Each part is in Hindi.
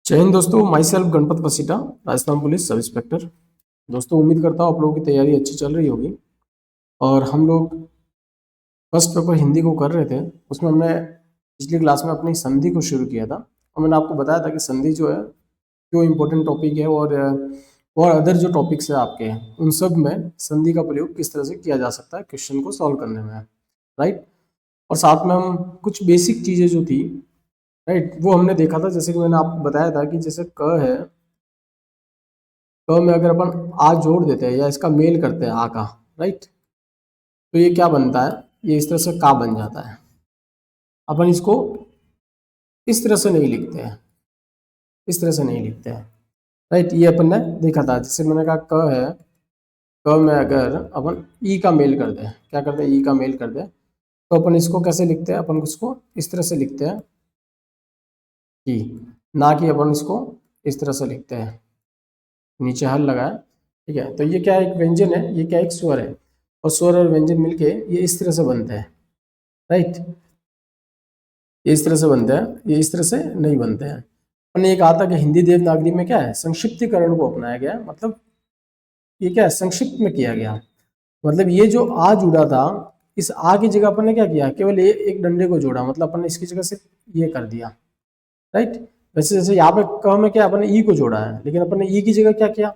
जय हिंद दोस्तों, myself Ganpat Vasita, Rajasthan police sub inspector. दोस्तों उम्मीद करता हूँ आप लोगों की तैयारी अच्छी चल रही होगी। और हम लोग फर्स्ट पेपर हिंदी को कर रहे थे। उसमें हमने पिछली क्लास में अपनी संधि को शुरू किया था और मैंने आपको बताया था कि संधि जो है क्यों इम्पोर्टेंट टॉपिक है और अदर जो टॉपिक्स है आपके हैं उन सब में संधि का प्रयोग किस तरह से किया जा सकता है क्वेश्चन को सॉल्व करने में, राइट। और साथ में हम कुछ बेसिक चीज़ें जो थी, राइट, वो हमने देखा था। जैसे कि मैंने आपको बताया था कि जैसे क है, क में अगर अपन आ जोड़ देते हैं या इसका मेल करते हैं आ का, राइट, तो ये क्या बनता है, ये इस तरह से का बन जाता है। अपन इसको इस तरह से नहीं लिखते हैं, इस तरह से नहीं लिखते हैं, राइट। ये अपन ने देखा था। जैसे मैंने कहा क है, क में अगर अपन ई का मेल कर दें, क्या करते हैं, ई का मेल कर दें, तो अपन इसको कैसे लिखते हैं, अपन इसको इस तरह से लिखते हैं कि, ना कि अपन इसको इस तरह से लिखते हैं, नीचे हल लगाए, ठीक है। तो ये क्या एक व्यंजन है, ये क्या एक स्वर है, और स्वर और व्यंजन मिलके ये इस तरह से बनते हैं, राइट। ये इस तरह से बनते हैं, ये इस तरह से नहीं बनते हैं। हमने ये कहा था कि हिंदी देवनागरी में क्या है, संक्षिप्तीकरण को अपनाया गया, मतलब ये क्या है, संक्षिप्त में किया गया। मतलब ये जो आ जुड़ा था, इस आ की जगह अपन ने क्या किया, केवल ये एक डंडे को जोड़ा, मतलब अपन ने इसकी जगह सिर्फ ये कर दिया, राइट। वैसे जैसे यहाँ पे क में क्या अपन ने ई को जोड़ा है, लेकिन अपन ने ई की जगह क्या किया,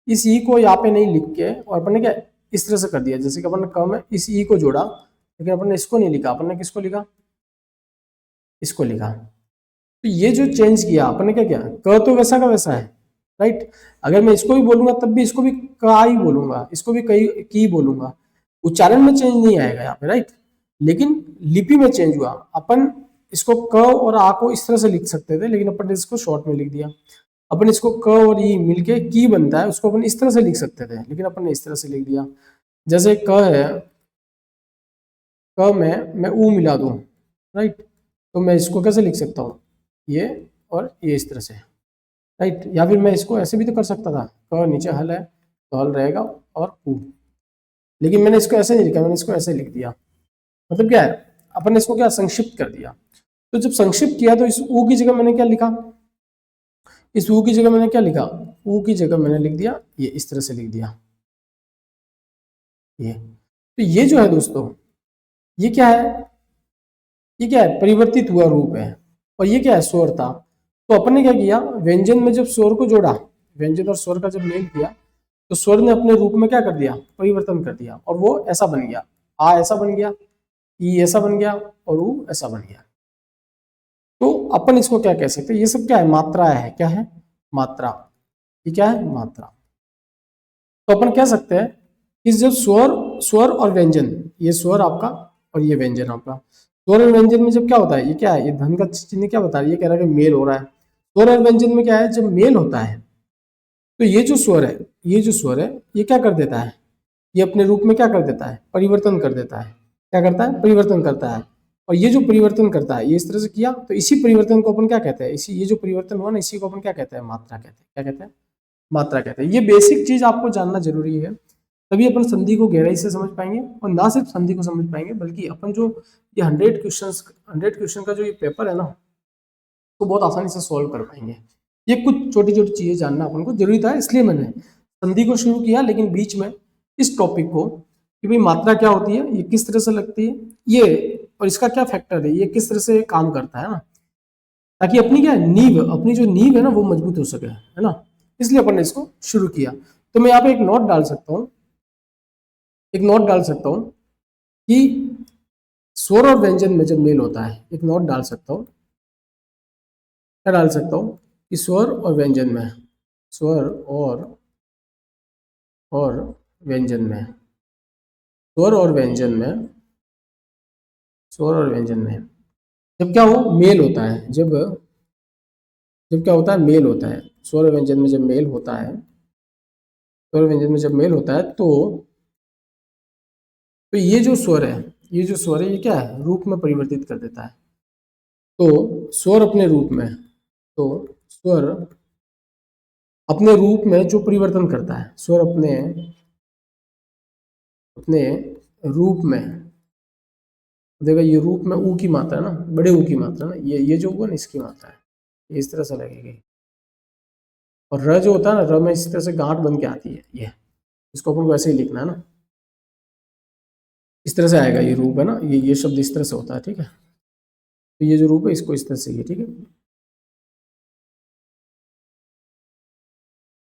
इस ई को यहाँ पे नहीं लिख के, और अपन ने क्या इस तरह से कर दिया। जैसे कि अपन ने क में इस ई को जोड़ा, लेकिन अपन ने इसको नहीं लिखा, अपन ने किसको लिखा, इसको लिखा। तो ये जो चेंज किया अपन ने, क्या किया, क तो वैसा का वैसा है, राइट। अगर मैं इसको भी बोलूंगा तब भी इसको भी का ही बोलूंगा, इसको भी कई की बोलूंगा, उच्चारण में चेंज नहीं आएगा यहाँ पे, राइट। लेकिन लिपि में चेंज हुआ। अपन इसको क और आ को इस तरह से लिख सकते थे, लेकिन अपन ने इसको शॉर्ट में लिख दिया। अपन इसको क और ई मिलके की बनता है, उसको अपन इस तरह से लिख सकते थे, लेकिन अपन ने इस तरह से लिख दिया। जैसे क है, क में मैं ऊ मिला दूं, राइट, तो मैं इसको कैसे लिख सकता हूँ, ये और ये इस तरह से, राइट। या फिर मैं इसको ऐसे भी तो कर सकता था, क नीचे हल है तो हल रहेगा और ऊ, लेकिन मैंने इसको ऐसे नहीं लिखा, मैंने इसको ऐसे लिख दिया। मतलब क्या है, अपन ने इसको क्या संक्षिप्त कर दिया। तो जब संक्षिप्त किया तो इस ऊ की जगह मैंने क्या लिखा, इस ऊ की जगह मैंने क्या लिखा, ऊ की जगह मैंने लिख दिया ये, इस तरह से लिख दिया ये। तो ये जो है दोस्तों, ये क्या है, ये क्या है, परिवर्तित हुआ रूप है। और ये क्या है, स्वर था। तो अपन ने क्या किया, व्यंजन में जब स्वर को जोड़ा, व्यंजन और स्वर का जब मेल किया, तो स्वर ने अपने रूप में क्या कर दिया, परिवर्तन कर दिया, और वो ऐसा बन गया, आ ऐसा बन गया, ई ऐसा बन गया, और ऊ ऐसा बन गया। तो अपन इसको क्या कह सकते हैं, ये सब क्या है, मात्रा है, क्या है, मात्रा। ये क्या है, मात्रा। तो अपन कह सकते हैं कि जब स्वर, स्वर और व्यंजन, ये स्वर आपका और ये व्यंजन आपका, स्वर और व्यंजन में जब क्या होता है, ये क्या है, ये धन का चिन्ह क्या बता रहा है, ये कह रहा है कि मेल हो रहा है। स्वर और व्यंजन में क्या है, जब मेल होता है तो ये जो स्वर है, ये जो स्वर है, ये क्या कर देता है, ये अपने रूप में क्या कर देता है, परिवर्तन कर देता है। क्या करता है, परिवर्तन करता है। और ये जो परिवर्तन करता है, ये इस तरह से किया, तो इसी परिवर्तन को अपन क्या कहते हैं, इसी ये जो परिवर्तन हुआ ना, इसी को अपन क्या कहते हैं, मात्रा कहते हैं। क्या कहते हैं, मात्रा कहते हैं। ये बेसिक चीज आपको जानना जरूरी है, तभी अपन संधि को गहराई से समझ पाएंगे। और ना सिर्फ संधि को समझ पाएंगे, बल्कि अपन जो ये 100 क्वेश्चन का जो ये पेपर है ना, तो बहुत आसानी से सॉल्व कर पाएंगे। ये कुछ छोटी छोटी चीजें जानना अपन को जरूरी था, इसलिए मैंने संधि को शुरू किया, लेकिन बीच में इस टॉपिक को कि भाई मात्रा क्या होती है, ये किस तरह से लगती है, ये और इसका क्या फैक्टर है, ये किस तरह से काम करता है ना, ताकि अपनी क्या है, नींव, अपनी जो नींव है ना वो मजबूत हो सके, है ना। इसलिए अपन ने इसको शुरू किया। तो मैं यहाँ पे एक नोट डाल सकता हूँ, एक नोट डाल सकता हूँ कि स्वर और व्यंजन में जब मेल होता है, एक नोट डाल सकता हूँ, क्या डाल सकता हूँ कि स्वर और व्यंजन में, स्वर और व्यंजन में, स्वर और व्यंजन में, स्वर और व्यंजन में जब क्या हो, मेल होता है, जब जब क्या होता है, मेल होता है, स्वर और व्यंजन में जब मेल होता है, स्वर और व्यंजन में जब मेल होता है, तो ये जो स्वर है, ये जो स्वर है, ये क्या है, रूप में परिवर्तित कर देता है। तो स्वर अपने रूप में, तो स्वर अपने रूप में जो परिवर्तन करता है, स्वर अपने अपने रूप में, देखो ये रूप में ऊ की मात्रा है ना, बड़े ऊ की मात्रा ना, ये जो हुआ ना, इसकी मात्रा है, ये इस तरह से लगेगी। और र जो होता है ना, र में इस तरह से गांठ बन के आती है, ये इसको अपन को ऐसे ही लिखना है ना, इस तरह से आएगा ये रूप है ना, ये शब्द इस तरह से होता है, ठीक है। तो ये जो रूप है इसको इस तरह से, ये ठीक है।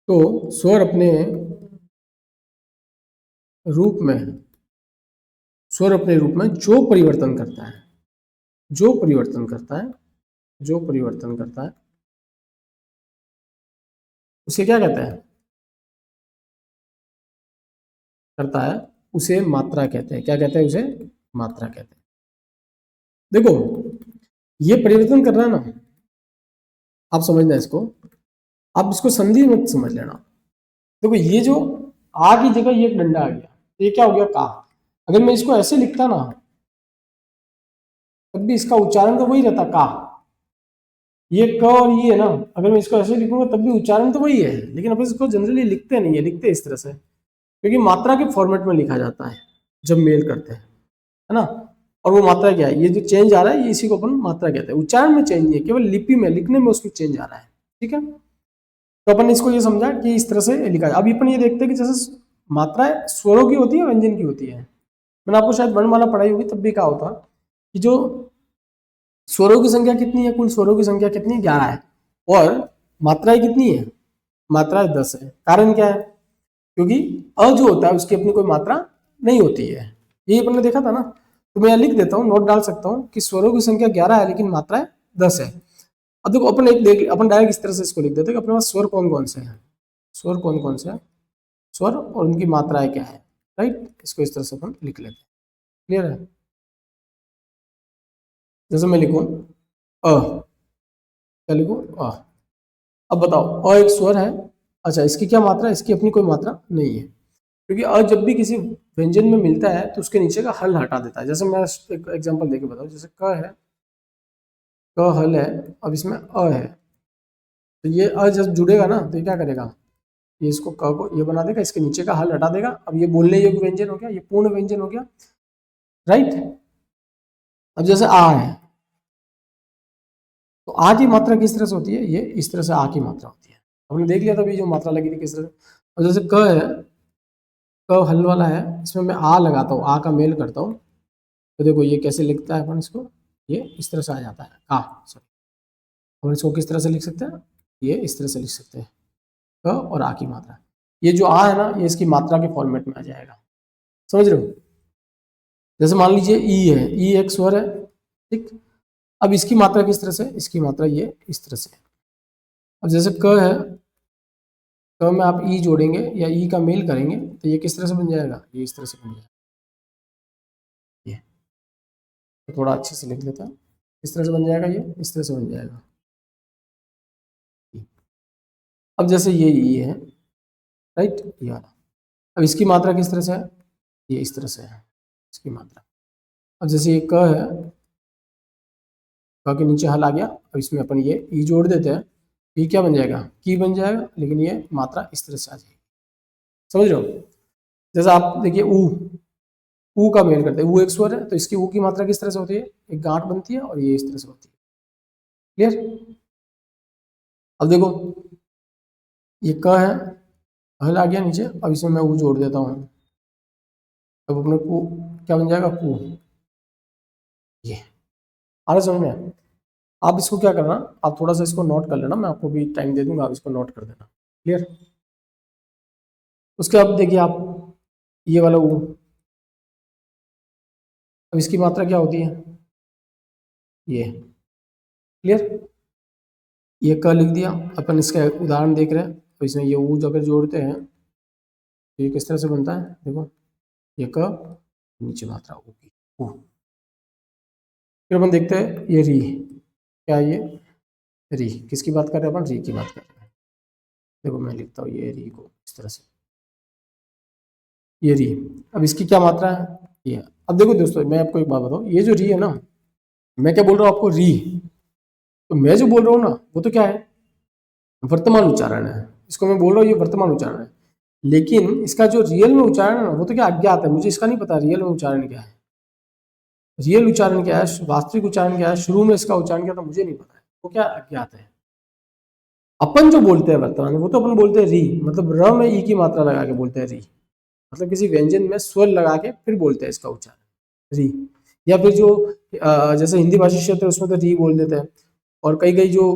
तो स्वर अपने रूप में, स्वर अपने रूप में जो परिवर्तन करता है, जो परिवर्तन करता है, जो परिवर्तन करता है उसे क्या कहते हैं, करता है उसे मात्रा कहते हैं। क्या कहते हैं उसे? मात्रा कहते हैं। देखो ये परिवर्तन कर रहा है ना, आप समझना इसको, आप इसको संधि मत समझ लेना। देखो ये जो आ की जगह ये एक डंडा आ गया, ये क्या हो गया? का। अगर मैं इसको ऐसे लिखता ना, तब भी इसका उच्चारण तो वही रहता, का। ये क और ये है ना, अगर मैं इसको ऐसे लिखूंगा तब भी उच्चारण तो वही है, लेकिन अपन इसको जनरली लिखते नहीं है, लिखते इस तरह से, क्योंकि मात्रा के फॉर्मेट में लिखा जाता है जब मेल करते हैं, है ना। और वो मात्रा क्या है? ये जो चेंज आ रहा है, ये इसी को अपन मात्रा कहते हैं। उच्चारण में चेंज नहीं है, केवल लिपि में, लिखने में उसकी चेंज आ रहा है, ठीक है। तो अपन इसको ये समझा कि इस तरह से लिखा है। अब अपन ये देखते हैं कि जैसे मात्राएं स्वरों की होती है, व्यंजन की होती है। मैंने आपको शायद वर्णमाला पढ़ाई होगी, तब भी कहा होता कि जो स्वरों की संख्या कितनी है, कुल स्वरों की संख्या कितनी है? 11 है। और मात्राएं कितनी है? मात्राएं 10 है। कारण क्या है? क्योंकि अ जो होता है उसकी अपनी कोई मात्रा नहीं होती है, यही अपन ने देखा था ना। तो मैं यहाँ लिख देता हूँ, नोट डाल सकता हूँ कि स्वरों की संख्या 11 है, लेकिन मात्राएं 10 है। अब देखो अपन एक देख, अपन डायरेक्ट इस तरह से इसको लिख देते हैं कि अपने पास स्वर कौन कौन से हैं, स्वर कौन कौन से हैं, स्वर और उनकी मात्राएं क्या है, राइट। इसको इस तरह से अपन लिख लेते हैं। क्लियर है? जैसे मैं लिखूं अ, क्या लिखूं? अ। अब बताओ, अ एक स्वर है। अच्छा, इसकी क्या मात्रा है? इसकी अपनी कोई मात्रा नहीं है, क्योंकि अ जब भी किसी व्यंजन में मिलता है तो उसके नीचे का हल हटा देता है। जैसे मैं एक एग्जांपल देके बताऊं, जैसे क है, क हल है, अब इसमें अ है, तो ये अ जब जुड़ेगा ना तो ये क्या करेगा? ये इसको क को ये बना देगा, इसके नीचे का हल हटा देगा। अब ये बोलने योग्य व्यंजन हो गया, ये पूर्ण व्यंजन हो गया, राइट। अब जैसे आ है, तो आ की मात्रा किस तरह से होती है? ये इस तरह से आ की मात्रा होती है। हमने देख लिया था अभी जो मात्रा लगी थी किस तरह से। अब जैसे क है, क हल वाला है, इसमें मैं आ लगाता हूँ, आ का मेल करता हूँ, तो देखो ये कैसे लिखता है अपन इसको, ये इस तरह से आ जाता है का, सॉरी। हम इसको किस तरह से लिख सकते हैं? ये इस तरह से लिख सकते हैं, क और आ की मात्रा। ये जो आ है ना, ये इसकी मात्रा के फॉर्मेट में आ जाएगा, समझ रहे हो? जैसे मान लीजिए ई है, ई एक स्वर है, ठीक। अब इसकी मात्रा किस तरह से? इसकी मात्रा ये इस तरह से है। अब जैसे क है, क में आप ई जोड़ेंगे या ई का मेल करेंगे तो ये किस तरह से बन जाएगा? ये इस तरह से बन जाएगा। ये तो थोड़ा अच्छे से लिख लेता है, इस तरह से बन जाएगा, ये इस तरह से बन जाएगा। अब जैसे ये ई है, राइट, ये वाला, अब इसकी मात्रा किस तरह से है? ये इस तरह से है इसकी मात्रा। अब जैसे ये क है, क के नीचे हल आ गया, अब इसमें अपन ये ई जोड़ देते हैं, ई क्या बन जाएगा? की बन जाएगा, लेकिन ये मात्रा इस तरह से आ जाएगी, समझ रहे हो? जैसे आप देखिए ऊ का मेल करते हैं, ऊ एक स्वर है, तो इसकी ऊ की मात्रा किस तरह से होती है? एक गांठ बनती है और ये इस तरह से होती है। क्लियर? अब देखो ये क है, हल आ गया नीचे, अब इसमें मैं ऊ जोड़ देता हूँ, अब अपने को क्या बन जाएगा? कू। ये आ रहा समझ में? आप इसको क्या करना, आप थोड़ा सा इसको नोट कर लेना, मैं आपको भी टाइम दे दूंगा, आप इसको नोट कर देना। क्लियर? उसके बाद देखिए आप ये वाला ऊ, अब इसकी मात्रा क्या होती है? ये। क्लियर? ये क लिख दिया, अपन इसका एक उदाहरण देख रहे हैं, तो इसमें ये ऊ अगर जोड़ते हैं तो ये किस तरह से बनता है? देखो ये क, नीचे मात्रा ऊ की, ऊ। फिर अपन देखते हैं ये री, क्या है ये? री। किसकी बात कर रहे हैं अपन? री की बात कर रहे हैं। देखो मैं लिखता हूँ ये री को इस तरह से, ये री। अब इसकी क्या मात्रा है? ये। अब देखो दोस्तों, मैं आपको एक बात बताऊँ, ये जो री है ना, मैं क्या बोल रहा हूँ आपको? री। तो मैं जो बोल रहा हूँ ना, वो तो क्या है? वर्तमान उच्चारण है। इसको मैं बोल रहा हूँ ये वर्तमान उच्चारण है, लेकिन इसका जो रियल में उच्चारण है ना, वो तो क्या अज्ञात है, मुझे इसका नहीं पता रियल में उच्चारण क्या है। रियल उच्चारण क्या है, वास्तविक उच्चारण क्या है, शुरू में इसका उच्चारण क्या था, मुझे नहीं पता है, वो क्या अज्ञात है। अपन जो बोलते हैं वर्तमान में वो तो अपन बोलते हैं री, मतलब र में ई की मात्रा लगा के बोलते हैं री, मतलब किसी व्यंजन में स्वर लगा के फिर बोलते हैं इसका उच्चारण री। या फिर जो जैसे हिंदी भाषी क्षेत्र है उसमें तो री बोल देते हैं, और कई कई जो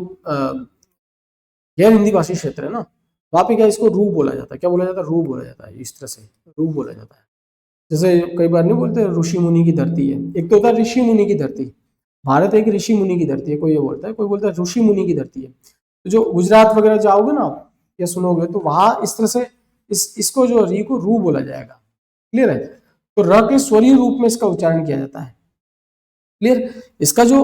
गैर हिंदी भाषी क्षेत्र है ना, वहाँ पे क्या इसको रू बोला जाता है, क्या बोला जाता है, रू बोला जाता है, इस तरह से रू बोला जाता है। जैसे कई बार नहीं बोलते ऋषि मुनि की धरती है, एक तो होता है ऋषि मुनि की धरती, भारत एक ऋषि मुनि की धरती है, कोई ये बोलता है, कोई बोलता है ऋषि मुनि की धरती है। तो जो गुजरात वगैरह जाओगे ना आप या सुनोगे तो वहां इस तरह से इसको जो री को रू बोला जाएगा। क्लियर है? तो र के स्वरीय रूप में इसका उच्चारण किया जाता है। क्लियर? इसका जो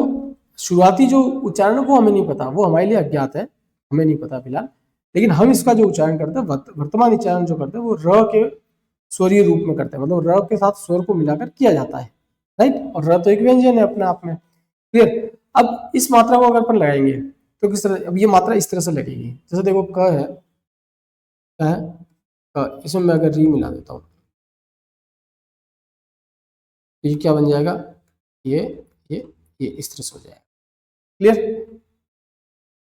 शुरुआती जो उच्चारण है वो हमें नहीं पता, वो हमारे लिए अज्ञात है, हमें नहीं पता फिलहाल। लेकिन हम इसका जो उच्चारण करते हैं, वर्तमान उच्चारण जो करते हैं वो र के स्वरीय रूप में करते हैं, मतलब र के साथ स्वर को मिलाकर किया जाता है। राइट? और र तो एक व्यंजन है अपने आप में। क्लियर? अब इस मात्रा को अगर अपन लगाएंगे तो किस तरह, अब ये मात्रा इस तरह से लगेगी, जैसे देखो क है, क है, क, इसमें मैं अगर री मिला देता हूँ, ये क्या बन जाएगा, ये ये ये इस तरह से हो जाएगा। क्लियर?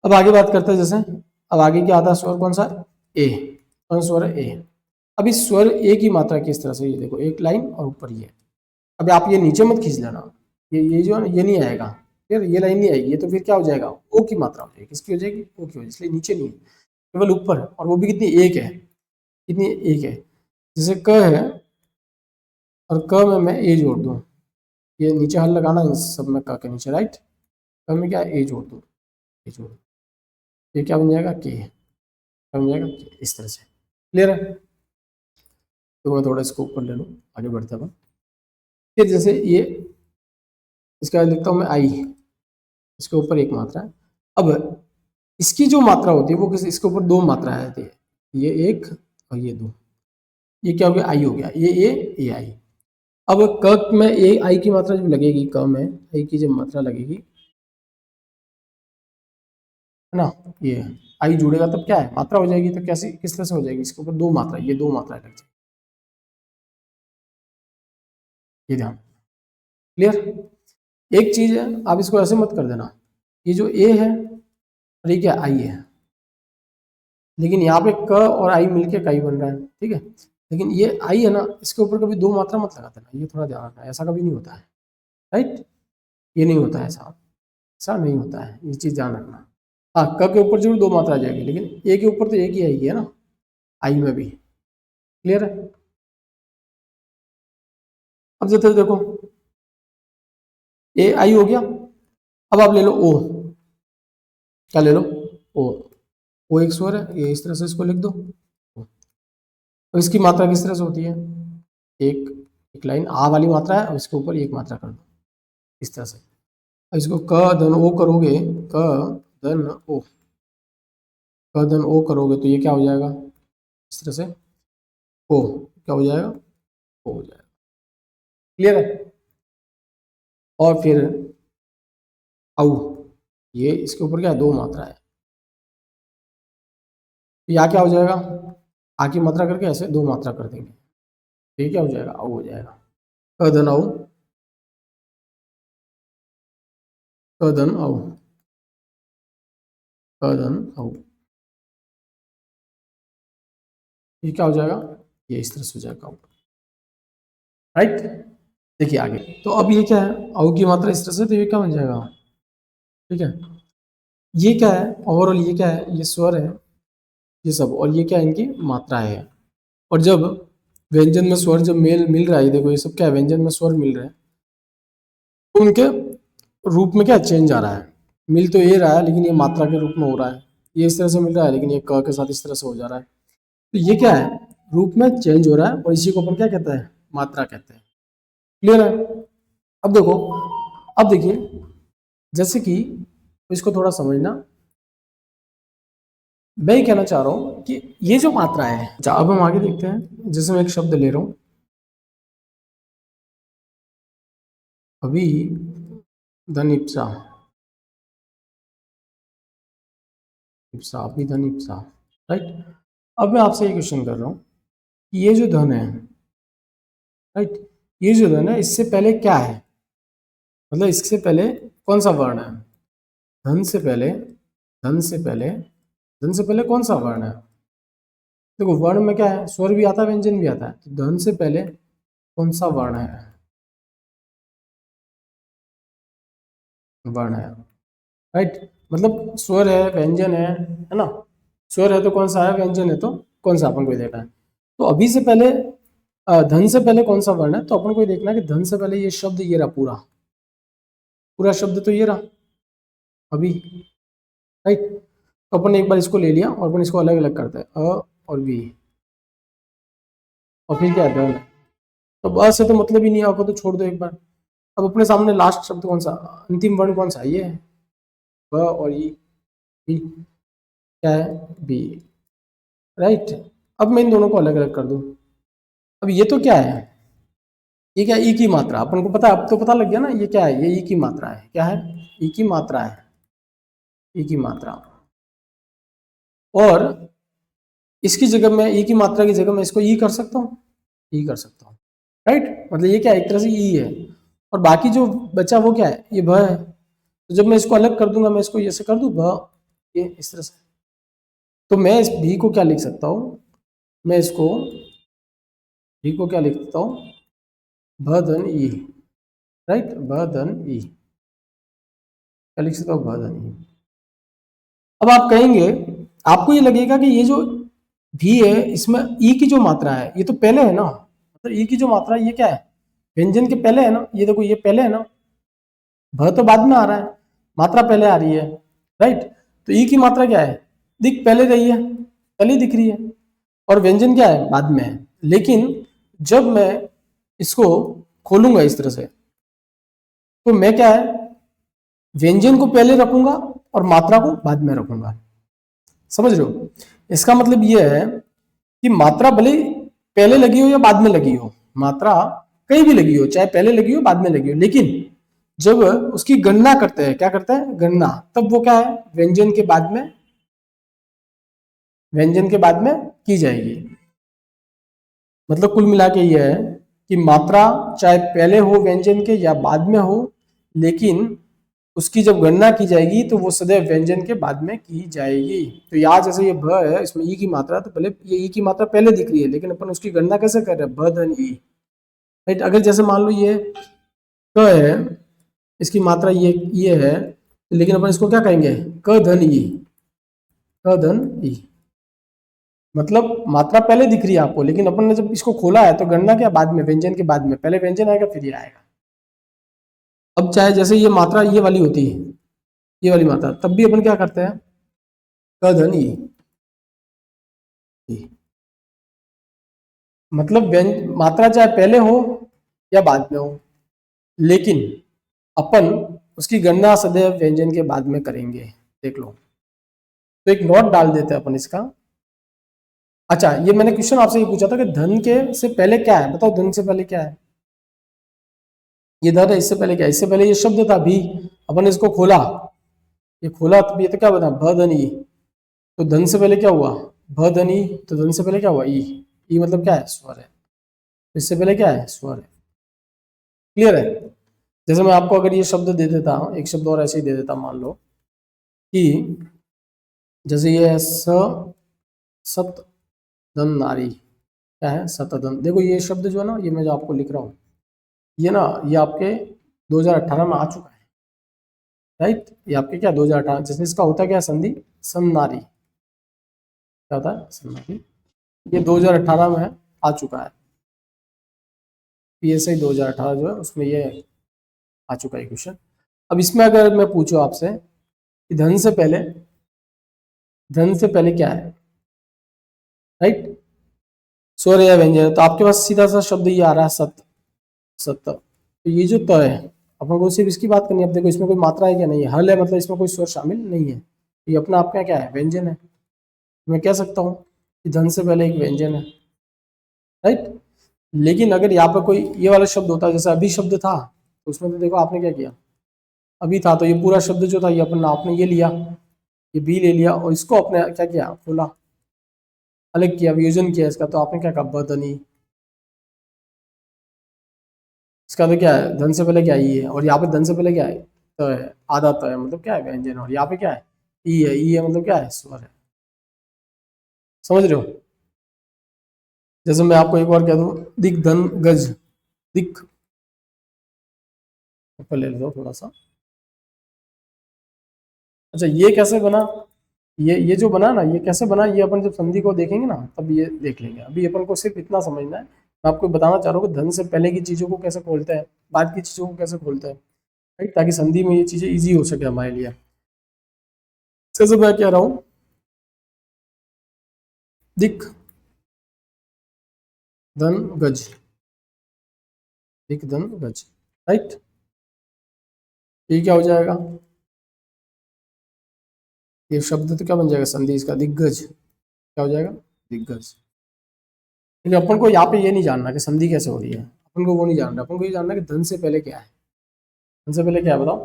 अब आगे बात करते हैं, जैसे अब आगे क्या आता है स्वर, कौन सा, ए, कौन सा स्वर है, ए। अब इस स्वर ए की मात्रा किस तरह से, ये देखो एक लाइन और ऊपर ये, अब आप ये नीचे मत खींच लेना, ये जो है ना ये नहीं आएगा, फिर ये लाइन नहीं आएगी, ये तो फिर क्या हो जाएगा, ओ की मात्रा हो जाएगी, किसकी हो जाएगी, ओ की हो जाएगी, इसलिए नीचे नहीं है, केवल ऊपर, और वो भी कितनी, एक है, कितनी, एक है। जैसे क है, और क में मैं ए जोड़ दूं, ये नीचे हल लगाना इन सब में, क के नीचे, राइट, क में क्या, ए जोड़ दूं, ए जोड़, ये क्या बन जाएगा, के, क्या बन जाएगा, के, इस तरह से। क्लियर है? तो मैं थोड़ा इसको ऊपर ले लूँ, आगे बढ़ते हैं। फिर जैसे ये, इसका लिखता हूँ मैं आई, इसके ऊपर एक मात्रा है। अब इसकी जो मात्रा होती है वो किस, इसके ऊपर दो मात्रा है, ये एक और ये दो, ये क्या हो गया, आई हो गया, ये आई। अब क में ए आई की मात्रा जब लगेगी, क में आई की जब मात्रा लगेगी, है ना, ये आई जुड़ेगा तब क्या है, मात्रा हो जाएगी, तो कैसे, किस तरह से हो जाएगी, इसके ऊपर दो मात्रा, ये दो मात्रा लग जाएगी, ये ध्यान। क्लियर? एक चीज है, आप इसको ऐसे मत कर देना, ये जो ए है और ये क्या, आई है, लेकिन यहाँ पे क और आई मिलके कई बन रहा है, ठीक है, लेकिन ये आई है ना, इसके ऊपर कभी दो मात्रा मत लगा देना, ये थोड़ा ध्यान रखना, ऐसा कभी नहीं होता है, राइट, ये नहीं होता है, ऐसा ऐसा नहीं होता है, ये चीज ध्यान रखना। हाँ, क के ऊपर जरूर दो मात्रा आ जाएगी, लेकिन ए के ऊपर तो एक ही आएगी, है ना, आई में भी। क्लियर है? अब जैसे देखो ए आई हो गया, अब आप ले लो ओ, क्या ले लो, ओ, ओ एक स्वर है, ये इस तरह से इसको लिख दो। अब इसकी मात्रा किस तरह से होती है, एक एक लाइन आ वाली मात्रा है, और इसके ऊपर एक मात्रा कर दो, इस तरह से। अब इसको क धन ओ करोगे, क धन ओ, क धन ओ करोगे तो ये क्या हो जाएगा, इस तरह से, ओ, क्या हो जाएगा, ओ हो जाएगा। क्लियर है? और फिर औ, ये इसके ऊपर क्या है, दो मात्रा है, या क्या हो जाएगा, आ की मात्रा करके ऐसे दो मात्रा कर देंगे, तो ये क्या हो जाएगा, औ हो जाएगा, क धन औ, क धन औ, क धन औ, ये क्या हो जाएगा, ये इस तरह से हो जाएगा, राइट। देखिए आगे, तो अब ये क्या है, औ की मात्रा इस तरह से, तो ये क्या बन जाएगा, ठीक है, ये क्या है, ओवरऑल ये क्या है, ये स्वर है, ये सब, और ये क्या है, इनकी मात्रा है। और जब व्यंजन में स्वर जब मेल मिल रहा है, देखो ये सब क्या है, व्यंजन में स्वर मिल रहे हैं, तो उनके रूप में क्या चेंज आ रहा है, मिल तो ये रहा है लेकिन ये मात्रा के रूप में हो रहा है, ये इस तरह से मिल रहा है लेकिन ये क के साथ इस तरह से हो जा रहा है, तो ये क्या है, रूप में चेंज हो रहा है, और इसी को अपन क्या कहते हैं, मात्रा कहते हैं। क्लियर है? अब देखो, अब देखिए, जैसे कि इसको थोड़ा समझना, मैं ये कहना चाह रहा हूं कि ये जो मात्रा है, अच्छा अब हम आगे देखते हैं, जैसे मैं एक शब्द ले रहा हूं अभी, धन इप्सा, इप्सा अभी धन इप्सा, राइट। अब मैं आपसे ये क्वेश्चन कर रहा हूं कि ये जो धन है, राइट, ये जो धन है इससे पहले क्या है, मतलब इससे पहले कौन सा वर्ण है, धन से पहले, धन से पहले, धन से पहले कौन सा वर्ण है? देखो वर्ण में क्या है, स्वर भी आता है व्यंजन भी आता है, तो धन से पहले कौन सा वर्ण है? वर्ण है, राइट। मतलब स्वर है, व्यंजन है ना। स्वर है तो कौन सा है, व्यंजन है तो कौन सा, अपन को देखना है। तो अभी से पहले धन से पहले कौन सा वर्ण है, तो अपन को देखना है कि धन से पहले ये शब्द ये रहा, पूरा पूरा शब्द तो ये रहा अभी, राइट। तो अपन ने एक बार इसको ले लिया और अपन इसको अलग अलग करते हैं, अ और बी, और फिर क्या है, धन। तो ब से तो मतलब ही नहीं है, आपको तो छोड़ दो एक बार। अब अपने सामने लास्ट शब्द कौन सा, अंतिम वर्ण कौन सा, ये है, ब और ई, बी, क्या है, बी, राइट। अब मैं इन दोनों को अलग अलग कर दूं। अब ये तो क्या है, ये क्या, ई की मात्रा, अपन को पता है, अब तो पता लग गया ना, ये क्या है, ये ई की मात्रा है, क्या है, ई की मात्रा है, ई की मात्रा। और इसकी जगह में, ई की मात्रा की जगह में इसको ई कर सकता हूँ, ई कर सकता हूँ, राइट। मतलब ये क्या है, एक तरह से ई है, और बाकी जो बचा वो क्या है, ये भ है। तो जब मैं इसको अलग कर दूंगा, मैं इसको ये से कर दूं भ, ये इस तरह से, तो मैं इस भी को क्या लिख सकता हूँ, मैं इसको भी को क्या लिख सकता हूँ, भ धन ई, राइट, भ धन ई, क्या लिख सकता हूँ, भ धन ई। अब आप कहेंगे, आपको ये लगेगा कि ये जो भी है, इसमें ई की जो मात्रा है ये तो पहले है ना, मतलब ई की जो मात्रा है ये क्या है, व्यंजन के पहले है ना, ये देखो ये पहले है ना, भ तो बाद में आ रहा है, मात्रा पहले आ रही है, राइट। तो ई की मात्रा क्या है, दिख पहले रही है, पहले दिख रही है, और व्यंजन क्या है, बाद में है। लेकिन जब मैं इसको खोलूंगा इस तरह से, तो मैं क्या है, व्यंजन को पहले रखूंगा और मात्रा को बाद में रखूंगा, समझ रहे हो। इसका मतलब यह है कि मात्रा भले पहले लगी हो या बाद में लगी हो, मात्रा कहीं भी लगी हो, चाहे पहले लगी हो बाद में लगी हो, लेकिन जब उसकी गणना करते हैं, क्या करते हैं, गणना, तब वो क्या है, व्यंजन के बाद में, व्यंजन के बाद में की जाएगी। मतलब कुल मिला के यह है कि मात्रा चाहे पहले हो व्यंजन के या बाद में हो, लेकिन उसकी जब गणना की जाएगी तो वो सदैव व्यंजन के बाद में की जाएगी। तो यहाँ जैसे ये भ है, इसमें ई की मात्रा, तो पहले ये ई की मात्रा पहले दिख रही है, लेकिन अपन उसकी गणना कैसे कर रहे हैं, भ धन ई, राइट। अगर जैसे मान लो ये क है, इसकी मात्रा ये है, लेकिन अपन इसको क्या कहेंगे, क धन ई, क धन ई, मतलब मात्रा पहले दिख रही है आपको, लेकिन अपन ने जब इसको खोला है तो गणना क्या, बाद में, व्यंजन के बाद में, पहले व्यंजन आएगा फिर ये आएगा। अब चाहे जैसे ये मात्रा ये वाली होती है, ये वाली मात्रा, तब भी अपन क्या करते हैं, क धन ई, मतलब मात्रा चाहे पहले हो या बाद में हो, लेकिन अपन उसकी गणना सदैव व्यंजन के बाद में करेंगे, देख लो। तो एक नोट डाल देते हैं अपन इसका। अच्छा, ये मैंने क्वेश्चन आपसे ये पूछा था कि धन के से पहले क्या है, बताओ धन से पहले क्या है, ये धन है, इससे पहले क्या है, इससे पहले ये शब्द था भी, अपन इसको खोला, ये खोला तो ये तो क्या बता, भ धन ई, तो धन से पहले क्या हुआ, भ धन ई, तो धन से पहले क्या हुआ, ई मतलब क्या है, स्वर है, इससे पहले क्या है, स्वर है, क्लियर है। जैसे मैं आपको अगर ये शब्द दे देता, एक शब्द और ऐसे ही दे देता, मान लो कि जैसे ये है सत धन नारी, क्या है, सतधन। देखो ये शब्द जो है ना, ये मैं जो आपको लिख रहा हूँ, ये ना, ये आपके 2018 में आ चुका है, राइट। ये आपके क्या 2018, जैसे इसका होता क्या है, संधि सन्नारी, क्या होता है, सन्नारी, ये 2018 में आ चुका है, PSI 2018 जो है उसमें ये आ चुका है क्वेश्चन। अब इसमें अगर मैं पूछूं आपसे कि धन से पहले क्या है, राइट, स्वर या व्यंजन, तो आपके पास सीधा सा शब्द ये आ रहा है, सत। तो ये जो त है, अपन को सिर्फ इसकी बात करनी है। अब देखो इसमें कोई मात्रा है क्या, नहीं है, हल है, मतलब इसमें कोई स्वर शामिल नहीं है, ये अपना आपका क्या है, व्यंजन है। मैं कह सकता हूँ कि धन से पहले एक व्यंजन है, राइट। लेकिन अगर यहाँ पर कोई ये वाला शब्द होता है, जैसे अभी शब्द था, तो उसमें तो देखो आपने क्या किया, अभी था तो ये पूरा शब्द जो था ये अपन आपने ये लिया, ये बी ले लिया, और इसको अपने क्या किया, खोला, अलग किया, वियोजन किया इसका, तो आपने क्या कहा, बदनी। इसका तो क्या है, धन से पहले क्या ई है, और यहाँ पे धन से पहले क्या है, तो है, आधा तो है, मतलब क्या है, व्यंजन, और यहाँ पे क्या है, ई है, ई है मतलब क्या है, स्वर है। समझ रहे हो? जैसे मैं आपको एक बार कह दूं, दिक धन गज, दिक, ऊपर ले लो थोड़ा सा। अच्छा ये कैसे बना, ये जो बना ना, ये कैसे बना, ये अपन जब संधि को देखेंगे ना तब ये देख लेंगे। अभी अपन को सिर्फ इतना समझना है, मैं आपको बताना चाह रहा हूँ कि धन से पहले की चीजों को कैसे खोलते हैं, बाद की चीजों को कैसे खोलते हैं, राइट, ताकि संधि में ये चीजें इजी हो सके हमारे लिए। जैसे मैं कह रहा हूँ दिक धन गज, दिक धन गज, राइट, ये क्या हो जाएगा, ये शब्द तो क्या बन जाएगा संधि इसका, दिग्गज, क्या हो जाएगा, दिग्गज। लेकिन अपन को यहाँ पे ये नहीं जानना कि संधि कैसे हो रही है, अपन को वो नहीं जानना, अपन को ये जानना है कि धन से पहले क्या है। धन से पहले क्या है बताओ,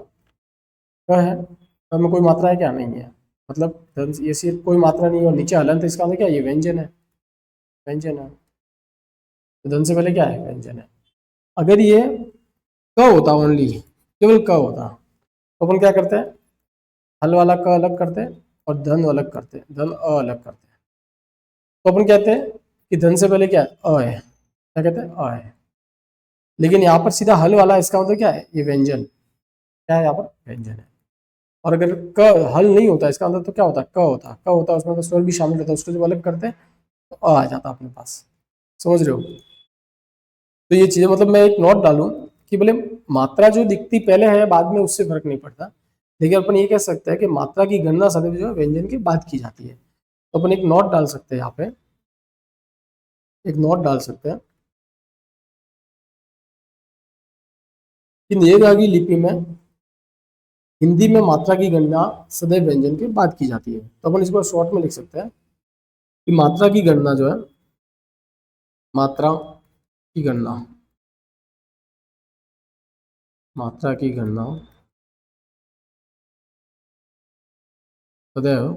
क्या है, धन में कोई मात्रा है क्या, नहीं है, मतलब धन ये सिर्फ कोई मात्रा नहीं है और नीचे हलन, तो इसका मतलब क्या है, ये व्यंजन है, व्यंजन है, तो धन से पहले क्या है, व्यंजन है। अगर ये क होता ओनली, केवल क होता, तो अपन क्या करते हैं, हल वाला क अलग करते हैं और धन अलग करते हैं, धन अ अलग करते हैं। तो अपन कहते हैं कि धन से पहले क्या है, अ है, क्या कहते हैं, अ है। लेकिन यहाँ पर सीधा हल वाला, इसका मतलब क्या है, ये व्यंजन, क्या है यहाँ पर, व्यंजन है। और अगर क हल नहीं होता इसका मतलब तो क्या होता, क होता, क होता उसमें तो स्वर भी शामिल होता है, उसको जब अलग करते हैं तो अ आ जाता अपने पास। समझ रहे हो? तो ये चीजें, मतलब मैं एक नोट डालूं कि भले मात्रा जो दिखती पहले है बाद में, उससे फर्क नहीं पड़ता, लेकिन अपन ये कह सकते हैं कि मात्रा की गणना सदैव जो है व्यंजन के बाद की जाती है। तो अपन एक नोट डाल सकते हैं यहाँ पे, एक नोट डाल सकते हैं कि देवनागरी लिपि में हिंदी में मात्रा की गणना सदैव व्यंजन के बाद की जाती है। तो अपन इसको शॉर्ट में लिख सकते हैं कि मात्रा की गणना जो है, मात्रा की गणना, मात्रा की गणना सदैव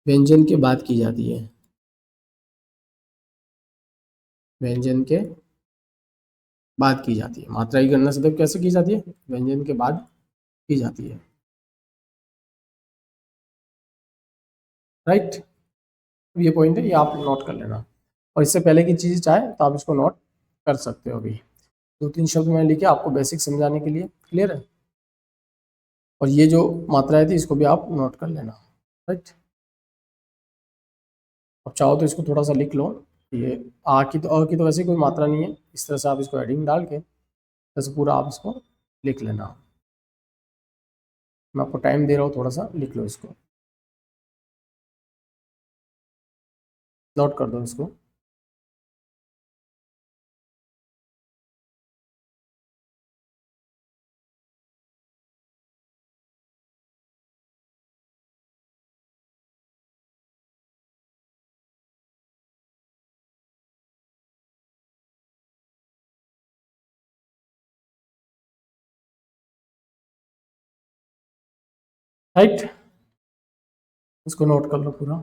व्यंजन के बाद की जाती है, व्यंजन के बाद की जाती है। मात्रा की गणना सदैव कैसे की जाती है, व्यंजन के बाद की जाती है, राइट। ये पॉइंट है, ये आप नोट कर लेना, और इससे पहले की चीज चाहे तो आप इसको नोट कर सकते हो। अभी दो तीन शब्द मैंने लिखे आपको बेसिक समझाने के लिए, क्लियर है। और ये जो मात्राएं थी इसको भी आप नोट कर लेना, राइट। अब चाहो तो इसको थोड़ा सा लिख लो, ये आ की तो, अ की तो वैसे कोई मात्रा नहीं है, इस तरह से आप इसको हेडिंग डाल के जैसे पूरा आप इसको लिख लेना। मैं आपको टाइम दे रहा हूँ, थोड़ा सा लिख लो इसको, नोट कर दो इसको। राइट, इसको नोट कर लो पूरा।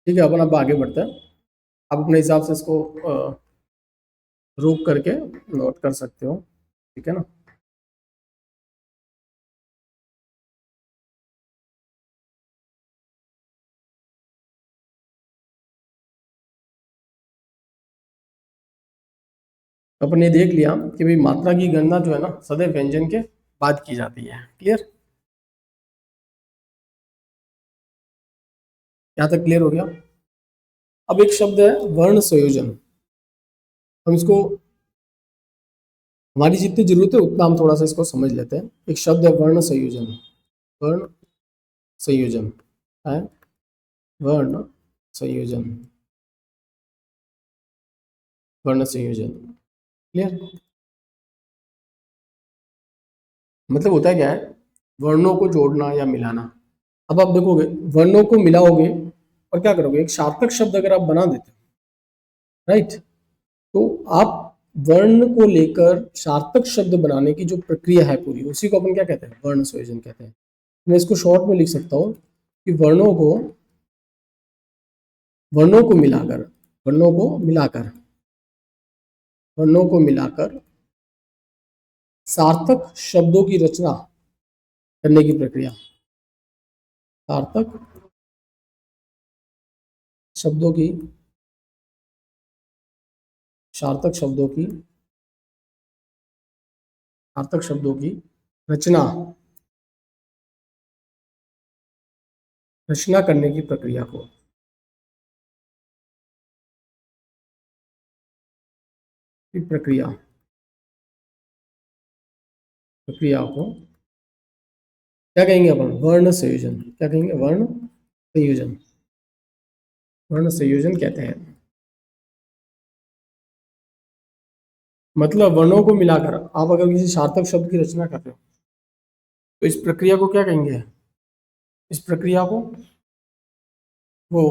ठीक है, अपन अब आगे बढ़ते हैं। आप अपने हिसाब से इसको रोक करके नोट कर सकते हो, ठीक है ना। तो अपन ये देख लिया कि भाई मात्रा की गणना जो है ना सदैव व्यंजन के बाद की जाती है, क्लियर, यहाँ तक क्लियर हो गया। अब एक शब्द है वर्ण संयोजन, हम इसको, हमारी जितनी जरूरत है उतना हम थोड़ा सा इसको समझ लेते हैं। एक शब्द है वर्ण संयोजन, वर्ण संयोजन है, वर्ण संयोजन, वर्ण संयोजन, क्लियर। मतलब होता है क्या है, वर्णों को जोड़ना या मिलाना। अब आप देखोगे वर्णों को मिलाओगे और क्या करोगे, एक सार्थक शब्द अगर आप बना देते हो, राइट, तो आप वर्ण को लेकर सार्थक शब्द बनाने की जो प्रक्रिया है पूरी, उसी को अपन क्या कहते हैं, वर्ण संयोजन कहते हैं। मैं इसको शॉर्ट में लिख सकता हूँ कि वर्णों को मिलाकर वर्णों को मिलाकर वर्णों को मिलाकर सार्थक शब्दों की रचना करने की प्रक्रिया। सार्थक शब्दों की सार्थक शब्दों की सार्थक शब्दों की रचना रचना करने की प्रक्रिया प्रक्रिया को क्या कहेंगे अपन? वर्ण संयोजन। क्या कहेंगे? वर्ण संयोजन। वर्ण संयोजन कहते हैं। मतलब वर्णों को मिलाकर आप अगर किसी सार्थक शब्द की रचना कर रहे हो तो इस प्रक्रिया को क्या कहेंगे? इस प्रक्रिया को वो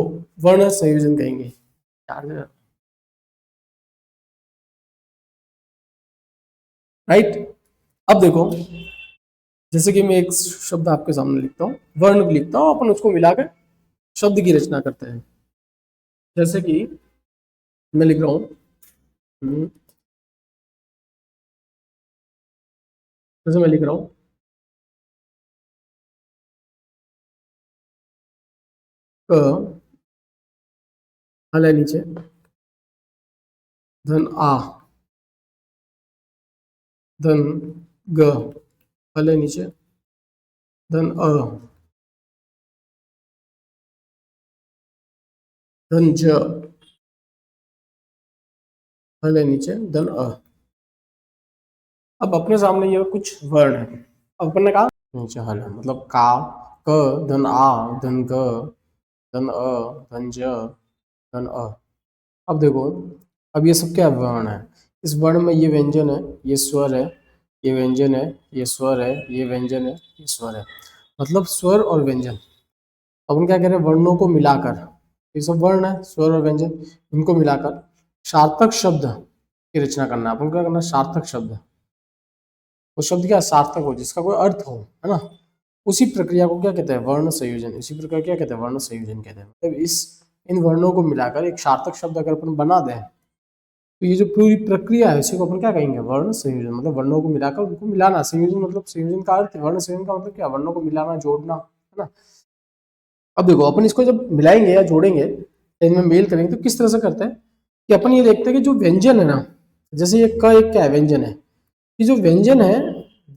वर्ण संयोजन कहेंगे। राइट। अब देखो, जैसे कि मैं एक शब्द आपके सामने लिखता हूँ, वर्ण लिखता हूँ, अपन उसको मिलाकर शब्द की रचना करते हैं। जैसे कि मैं लिख रहा हूँ जैसे मैं लिख रहा हूँ क, हल है नीचे, धन आ, धन ग, हल है नीचे, धन अ, धन ज, हल है नीचे, धन अ। अब अपने सामने ये कुछ वर्ण है। अब अपन ने कहा नीचे हल है, मतलब का, क, धन आ, धन ग, धन अ, धन ज, धन अ। अब देखो, अब ये सब क्या वर्ण है? इस वर्ण में ये व्यंजन है, ये स्वर है, ये व्यंजन है, ये स्वर है, ये व्यंजन है, ये स्वर है। मतलब स्वर और व्यंजन। अब हम क्या कह रहे हैं? वर्णों को मिलाकर, ये सब वर्ण है, स्वर और व्यंजन, इनको मिलाकर सार्थक शब्द की रचना करना है। अपन क्या करना है? सार्थक शब्द। वो शब्द क्या सार्थक हो, जिसका कोई अर्थ हो, है ना? उसी प्रक्रिया को क्या कहते हैं? वर्ण संयोजन। इसी प्रकार क्या कहते हैं? वर्ण संयोजन कहते हैं। मतलब इस इन वर्णों को मिलाकर एक सार्थक शब्द अगर अपन बना दें तो ये जो पूरी प्रक्रिया है इसी को अपन क्या कहेंगे? वर्ण संयोजन। मतलब वर्णों को मिलाकर उनको मिलाना। संयोजन मतलब संयोजन का अर्थ, वर्ण संयोजन का मतलब क्या? वर्णों को मिलाना, जोड़ना, है ना? अब देखो, अपन इसको जब मिलाएंगे या जोड़ेंगे, इनमें मेल करेंगे तो किस तरह से करते हैं कि अपन ये देखते हैं कि जो व्यंजन है ना, जैसे ये क एक क्या है? व्यंजन है। ये जो व्यंजन है,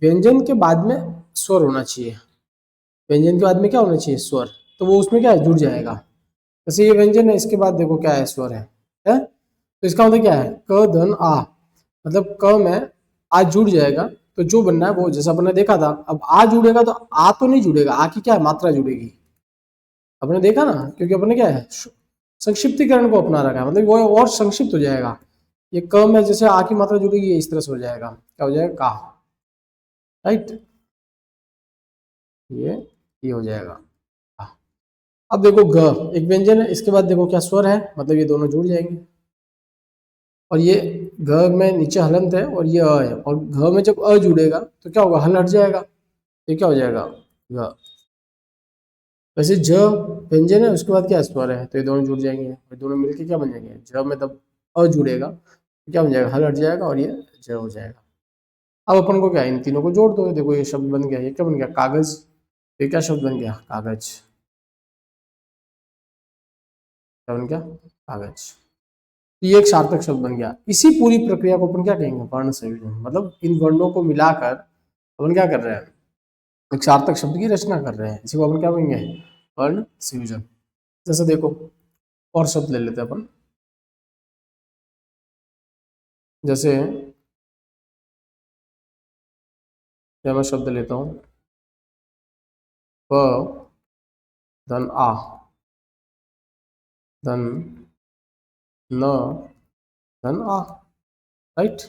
व्यंजन के बाद में स्वर होना चाहिए। व्यंजन के बाद में क्या होना चाहिए? स्वर। तो वो उसमें क्या है? जुड़ जाएगा। जैसे ये व्यंजन है, इसके बाद देखो क्या है? स्वर है? तो इसका मतलब क्या है? क धन आ, मतलब क में आ जुड़ जाएगा तो जो बनना है वो, जैसा अपन ने देखा था। अब आ जुड़ेगा तो आ तो नहीं जुड़ेगा, आ की क्या है? मात्रा जुड़ेगी। अपने देखा ना, क्योंकि अपने क्या है? संक्षिप्तीकरण को अपना रखा है, मतलब वो और संक्षिप्त हो जाएगा। ये क में जैसे आ की मात्रा जुड़ेगी, ये इस तरह से हो जाएगा। क्या हो जाएगा? का। राइट। ये हो जाएगा का। अब देखो, ग एक व्यंजन है, इसके बाद देखो क्या? स्वर है, मतलब ये दोनों जुड़ जाएंगे। और ये घ में नीचे हलंत है और ये अ है, और घ में जब अ जुड़ेगा तो क्या होगा? हल हट जाएगा। ये क्या हो जाएगा? घ। वैसे ज व्यंजन है, उसके बाद क्या? स्वर है, तो ये दोनों जुड़ जाएंगे और दोनों मिलके क्या बन जाएंगे? ज में तब अ जुड़ेगा तो क्या बन जाएगा? हल हट जाएगा और ये ज हो जाएगा। अब अपन को क्या है? इन तीनों को जोड़ दो। देखो ये शब्द बन गया। ये क्या बन गया? कागज। ये क्या शब्द बन गया? कागज। क्या बन गया? कागज। तो ये एक सार्थक शब्द बन गया। इसी पूरी प्रक्रिया को अपन क्या कहेंगे? वर्ण संयोजन। मतलब इन वर्णों को मिलाकर अपन क्या कर रहे हैं? एक सार्थक शब्द की रचना कर रहे हैं। इसी को अपन क्या कहेंगे? वर्ण संयोजन। जैसे देखो, और शब्द ले लेते हैं अपन। जैसे मैं शब्द लेता हूँ प, धन आ, धन न, धन आ। राइट।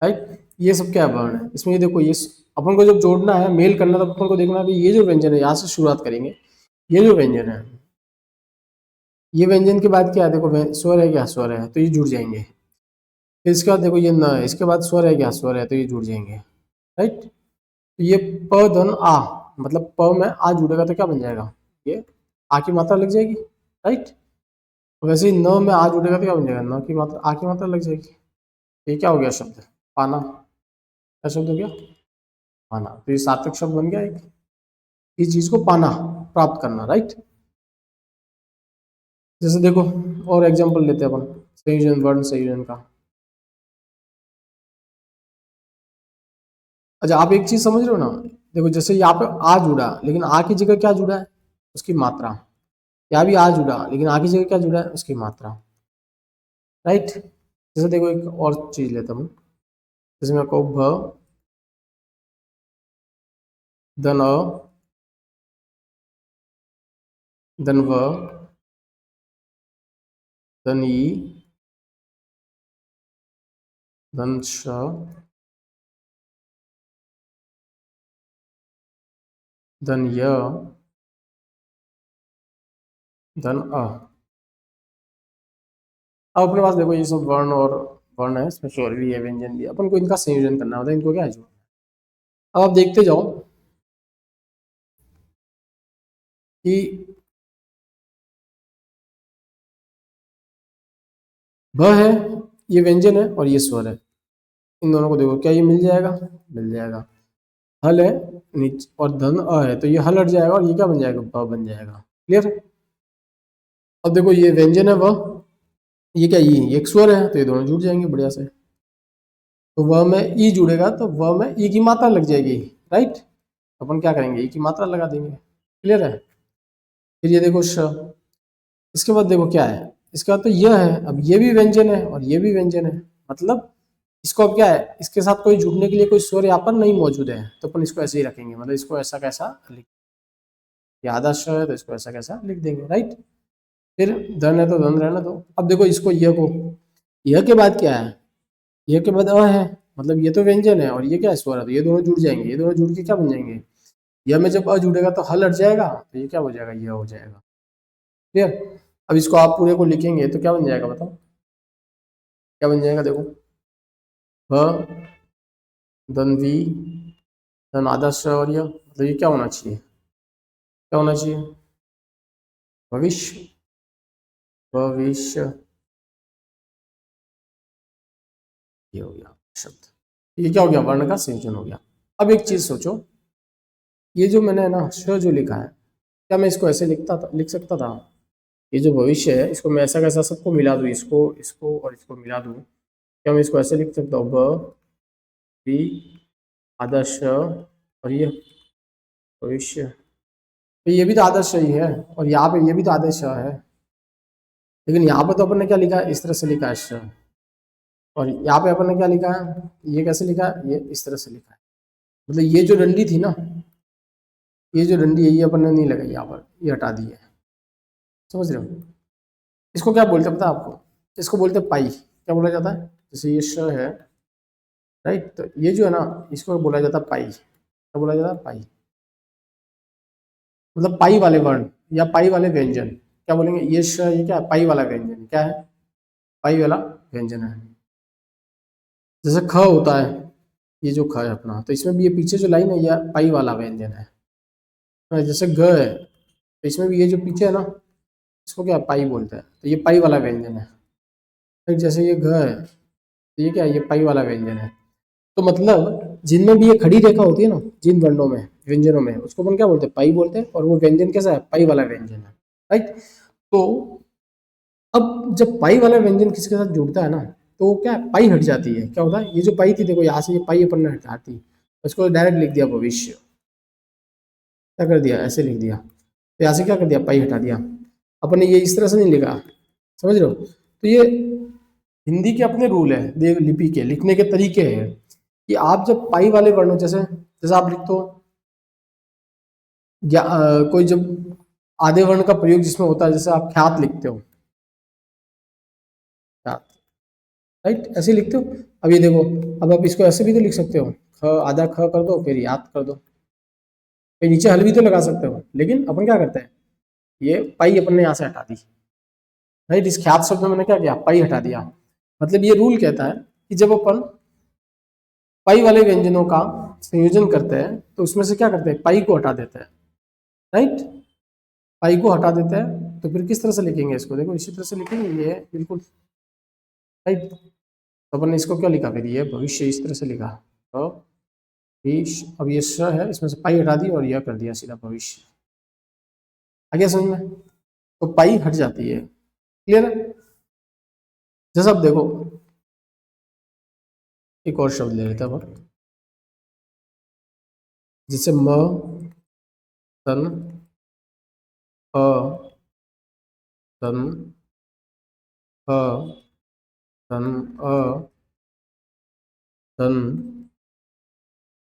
राइट। ये सब क्या वर्ण है? इसमें ये देखो, ये अपन को जब जोड़ना है, मेल करना, तब अपन को देखना है कि ये जो व्यंजन है, यहाँ से शुरुआत करेंगे। ये जो व्यंजन है, ये व्यंजन के बाद क्या है? देखो स्वर है, क्या स्वर है, तो ये जुड़ जाएंगे। फिर इसके बाद देखो ये न है, इसके बाद स्वर है, क्या स्वर है, तो ये जुड़ जाएंगे। राइट। तो ये प धन आ, मतलब प में आ जुड़ेगा तो क्या बन जाएगा, ये आ की मात्रा लग जाएगी, राइट। वैसे ही न में आ जुड़ेगा तो क्या बन जाएगा, न की मात्रा आ की मात्रा लग जाएगी। ये क्या हो गया शब्द, पाना। क्या शब्द हो गया, पाना। तो ये सार्थक शब्द बन गया एक, इस चीज को पाना, प्राप्त करना, राइट। जैसे देखो और एग्जांपल लेते हैं अपन संयोजन, वर्ण संयोजन का। अच्छा आप एक चीज समझ रहे हो ना, देखो जैसे यहाँ पे आ जुड़ा, लेकिन आ की जगह क्या जुड़ा है, उसकी मात्रा। यहाँ भी आ जुड़ा, लेकिन आ की जगह क्या जुड़ा है, उसकी मात्रा, राइट। जैसे देखो एक और चीज लेता हूँ, जैसे मैं कहूँ भ धन अ धन व धन ई धन श धन य धन अ। अब अपने पास देखो ये सब वर्ण और वर्ण है, इसमें स्वर भी है, व्यंजन भी है, अपन को इनका संयोजन करना होता है, इनको क्या है जो। अब आप देखते जाओ कि भ है, ये व्यंजन है और ये स्वर है, इन दोनों को देखो क्या ये मिल जाएगा, मिल जाएगा। हल है नीचे और धन अ है, तो ये हल हट जाएगा और ये क्या बन जाएगा, ब बन जाएगा, क्लियर। अब देखो ये व्यंजन है वह, ये क्या ये एक स्वर है, तो ये दोनों जुड़ जाएंगे बढ़िया से। तो वह में ई जुड़ेगा तो वह में ई की मात्रा लग जाएगी, राइट। अपन क्या करेंगे, ई की मात्रा लगा देंगे, क्लियर है। फिर ये देखो श, इसके बाद देखो क्या है, इसके बाद तो यह है, अब ये भी व्यंजन है और ये भी व्यंजन है, मतलब इसको अब क्या है, इसके साथ कोई जुड़ने के लिए कोई स्वर यहाँ पर नहीं मौजूद है, तो अपन इसको ऐसे ही रखेंगे, मतलब इसको ऐसा कैसा लिख, ये आधा श है तो इसको ऐसा कैसा लिख देंगे, राइट। फिर धन है तो धन रहना दो। अब देखो इसको यह को, यह के बाद क्या है, यह के बाद अ है, मतलब ये तो व्यंजन है और ये क्या है, स्वर है, तो ये दोनों जुड़ जाएंगे, ये दोनों जुड़ के क्या बन जाएंगे, यह में जब अ जुड़ेगा तो हल हट जाएगा, तो ये क्या हो जाएगा, यह हो जाएगा, क्लियर। अब इसको आप पूरे को लिखेंगे तो क्या बन जाएगा बताओ, क्या बन जाएगा देखो, भ धन वी धन आदर्श और यह, मतलब ये क्या होना चाहिए, क्या होना चाहिए, भविष्य, भविष्य, ये हो गया शब्द। ये क्या हो गया, वर्ण का संयोजन हो गया। अब एक चीज सोचो, ये जो मैंने ना श जो लिखा है, क्या मैं इसको ऐसे लिखता था, लिख सकता था, ये जो भविष्य है इसको मैं ऐसा कैसा सबको मिला दूं, इसको इसको और इसको मिला दूं, क्या मैं इसको ऐसे लिख सकता हूँ, ब भी आदर्श और ये भविष्य, तो ये भी तो आदर्श ही है और यहाँ पे ये भी तो आदर्श है, लेकिन यहाँ पे तो अपन ने क्या लिखा है, इस तरह से लिखा है श, और यहाँ पे अपन ने क्या लिखा है, ये कैसे लिखा है, ये इस तरह से लिखा है, मतलब ये जो डंडी थी ना, ये जो डंडी है ये अपन ने नहीं लगाई यहाँ पर, ये हटा दी है, समझ रहे हो। इसको क्या बोलते हैं पता है आपको, इसको बोलते हैं पाई, क्या बोला जाता है, जैसे ये श है, राइट, तो ये जो है ना इसको बोला जाता है पाई, क्या बोला जाता है, पाई, मतलब पाई वाले वर्ण या पाई वाले व्यंजन, क्या बोलेंगे, ये श, ये क्या है, पाई वाला व्यंजन, क्या है, पाई वाला व्यंजन है। जैसे ख होता है, ये जो ख है अपना, तो इसमें भी ये पीछे जो लाइन है ये पाई वाला व्यंजन है। हाँ, जैसे ग है, तो इसमें भी ये जो पीछे है ना, इसको क्या है, पाई बोलते हैं, तो ये पाई वाला व्यंजन है। फिर जैसे ये घ है, तो ये क्या है, ये पाई वाला व्यंजन है। तो मतलब जिनमें भी ये खड़ी रेखा होती है ना, जिन वर्णों में व्यंजनों में, उसको अपन क्या बोलते हैं, पाई बोलते हैं, और वो व्यंजन कैसा है, पाई वाला व्यंजन है, राइट। तो अब जब पाई वाला व्यंजन किसी के साथ जुड़ता है ना, तो क्या है, पाई हट जाती है, क्या होता है, ये जो पाई थी देखो यहाँ से ये पाई अपन ने हटाती, उसको डायरेक्ट लिख दिया भविष्य, क्या कर दिया, ऐसे लिख दिया, तो यहाँ से क्या कर दिया, पाई हटा दिया। अपन ने ये इस तरह से नहीं लिखा, समझ रहे हो। तो ये हिंदी के अपने रूल है, देव लिपि के लिखने के तरीके हैं, कि आप जब पाई वाले वर्णों, जैसे जैसे आप लिखते हो कोई जब आधे वर्ण का प्रयोग जिसमें होता है, जैसे आप ख्यात लिखते हो, ख्यात, राइट, ऐसे लिखते हो। अब ये देखो, अब आप इसको ऐसे भी तो लिख सकते हो, ख आधा ख कर दो फिर याद कर दो, फिर नीचे हल भी तो लगा सकते हो, लेकिन अपन क्या करते हैं, ये पाई अपन ने यहाँ से हटा दी, राइट, इस ख्यात शब्द में मैंने क्या किया, पाई हटा दिया। मतलब ये रूल कहता है कि जब अपन पाई वाले व्यंजनों का संयोजन करते हैं तो उसमें से क्या करते हैं, पाई को हटा देते हैं, राइट, पाई को हटा देते हैं। तो फिर किस तरह से लिखेंगे इसको, देखो इसी तरह से लिखेंगे, ये बिल्कुल राइट। तो अपन ने इसको क्या लिखा, फिर ये भविष्य इस तरह से लिखा, तो अब ये श है, इसमें से पाई हटा दी और यह कर दिया सीधा भविष्य। आगे समझ में, तो पाई हट जाती है, क्लियर है। जैसा अब देखो एक और शब्द ले लेते हैं अपन, जिससे म तन अ तन अ तन अ तन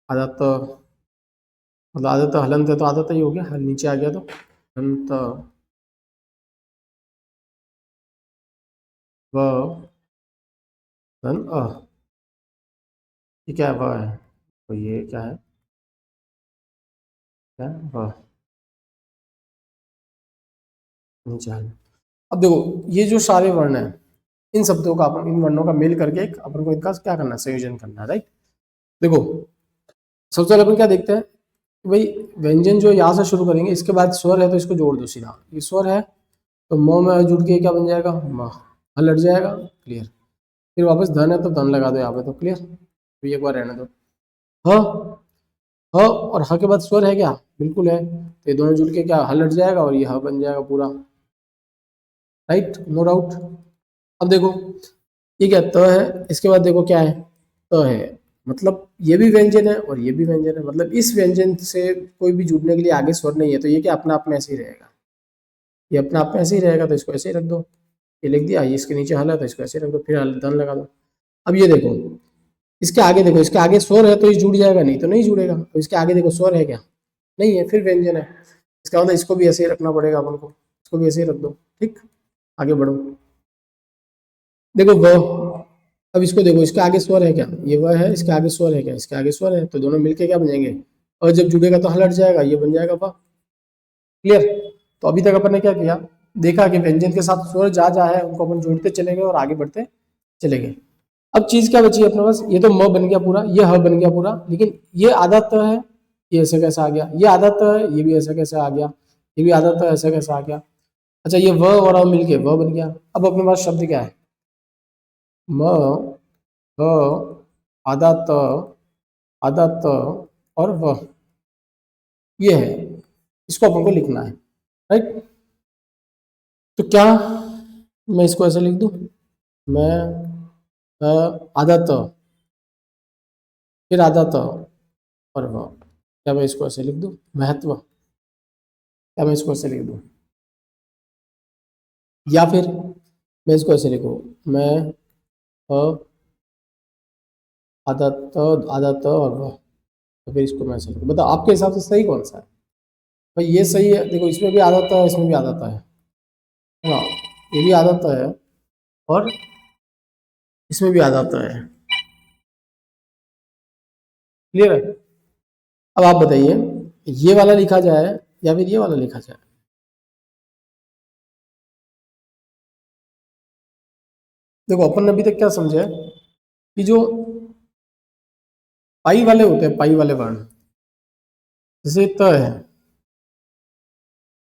आदत, मतलब आदत हलंत है तो आदत ही हो गया, हल नीचे आ गया तो हंत व तन अ, ये क्या है, व है, तो ये क्या है, क्या है? व नीचे हल। अब देखो ये जो सारे वर्ण हैं, इन शब्दों का अपन, इन वर्णों का मेल करके एक अपन को इनका क्या करना है, संयोजन करना है, राइट। देखो सबसे पहले अपन क्या देखते हैं कि भाई व्यंजन जो यहाँ से शुरू करेंगे, इसके बाद स्वर है तो इसको जोड़ दो सीधा, ये स्वर है तो म में जुड़ के क्या बन जाएगा, म, हल हट जाएगा, क्लियर। फिर वापस धन है तो धन लगा दो यहाँ पे, तो क्लियर। तो एक बार रहने दो, ह, ह और ह के बाद स्वर है क्या, बिल्कुल है, तो ये दोनों जुड़ के क्या हल हट जाएगा और ये ह बन जाएगा पूरा, राइट, नो डाउट। अब देखो ये क्या त है, इसके बाद देखो क्या है, त है, मतलब ये भी व्यंजन है और ये भी व्यंजन है, मतलब इस व्यंजन से कोई भी जुड़ने के लिए आगे स्वर नहीं है, तो ये क्या अपने आप में ऐसे ही रहेगा, ये अपने आप में ऐसे ही रहेगा, तो इसको ऐसे ही रख दो। ये लिख दिया, ये इसके नीचे हल है तो इसको ऐसे रख दो, फिर धन लगा दो। अब ये देखो इसके आगे, देखो इसके आगे स्वर है तो ये जुड़ जाएगा, नहीं तो नहीं जुड़ेगा, तो इसके आगे देखो स्वर है क्या, नहीं है, फिर व्यंजन है, इसका मतलब इसको भी ऐसे ही रखना पड़ेगा अपन को, इसको भी ऐसे ही रख दो, ठीक। आगे बढ़ो, देखो व, अब इसको देखो, इसके आगे स्वर है क्या, ये वह है, इसके आगे स्वर है क्या, इसके आगे स्वर है, तो दोनों मिलके क्या बन जाएंगे, और जब जुड़ेगा तो हलट जाएगा, ये बन जाएगा व, क्लियर। तो अभी तक अपन ने क्या किया, देखा कि व्यंजन के साथ स्वर जा जा है उनको अपन जोड़ते चले गए और आगे बढ़ते चले गए। अब चीज क्या बची है अपने पास, ये तो म बन गया पूरा, ये ह बन गया पूरा, लेकिन ये आधा त है, ये ऐसे कैसे आ गया, ये आधा त है, ये भी ऐसे कैसे आ गया, ये भी आधा त है, ऐसे कैसे आ गया। अच्छा ये व और अ मिलके व बन गया। अब अपने पास शब्द क्या है, म ह आधा त, आधा त और व, ये है, इसको अपन को लिखना है, राइट। तो क्या मैं इसको ऐसे लिख दूं, मैं आधा त, फिर आधा त और व, क्या मैं इसको ऐसे लिख दूं, महत्व, क्या मैं इसको ऐसे लिख दूं, या फिर मैं इसको ऐसे लिखूं, मैं आधा त, आधा त और व, तो फिर इसको मैं ऐसे लिखूं, बताओ आपके हिसाब से सही कौन सा है। भाई ये सही है, देखो इसमें भी आधा त है, इसमें भी आधा त है ना, ये भी आधा त है और इसमें भी आधा त है, क्लियर है। अब आप बताइए ये वाला लिखा जाए या फिर ये वाला लिखा जाए। देखो अपन ने अभी तक क्या समझा है कि जो पाई वाले होते हैं, पाई वाले वर्ण, जैसे त है,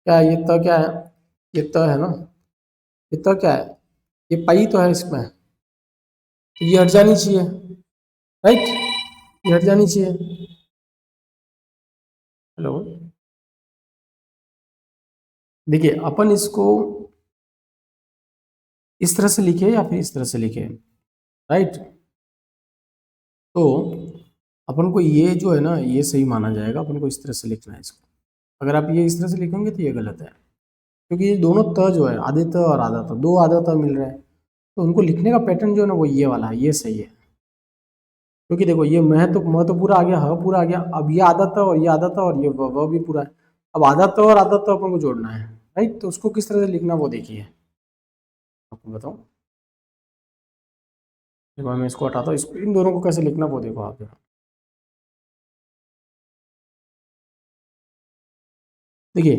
क्या है ये त, क्या है ये त है ना, ये त क्या है, ये पाई तो है इसमें, तो ये हट जानी चाहिए, राइट, ये हट जानी चाहिए। हेलो, देखिए अपन इसको इस तरह से लिखे या फिर इस तरह से लिखे, राइट। तो अपन को ये जो है ना, ये सही माना जाएगा, अपन को इस तरह से लिखना है इसको। अगर आप ये इस तरह से लिखेंगे तो ये गलत है, क्योंकि ये दोनों त जो है, आधे त और आधा त, दो आधा त मिल रहा है, तो उनको लिखने का पैटर्न जो है ना वो ये वाला है, ये सही है। क्योंकि देखो ये म तो पूरा आ गया, ह पूरा आ गया, अब ये आधा त और ये आधा त और ये व भी पूरा है। अब आधा त और आधा त अपन को जोड़ना है, राइट, तो उसको किस तरह से लिखना वो देखिए, आपको बताओ। देखो मैं इसको हटाता हूँ, इन दोनों को कैसे लिखना वो देखो आप। देखिए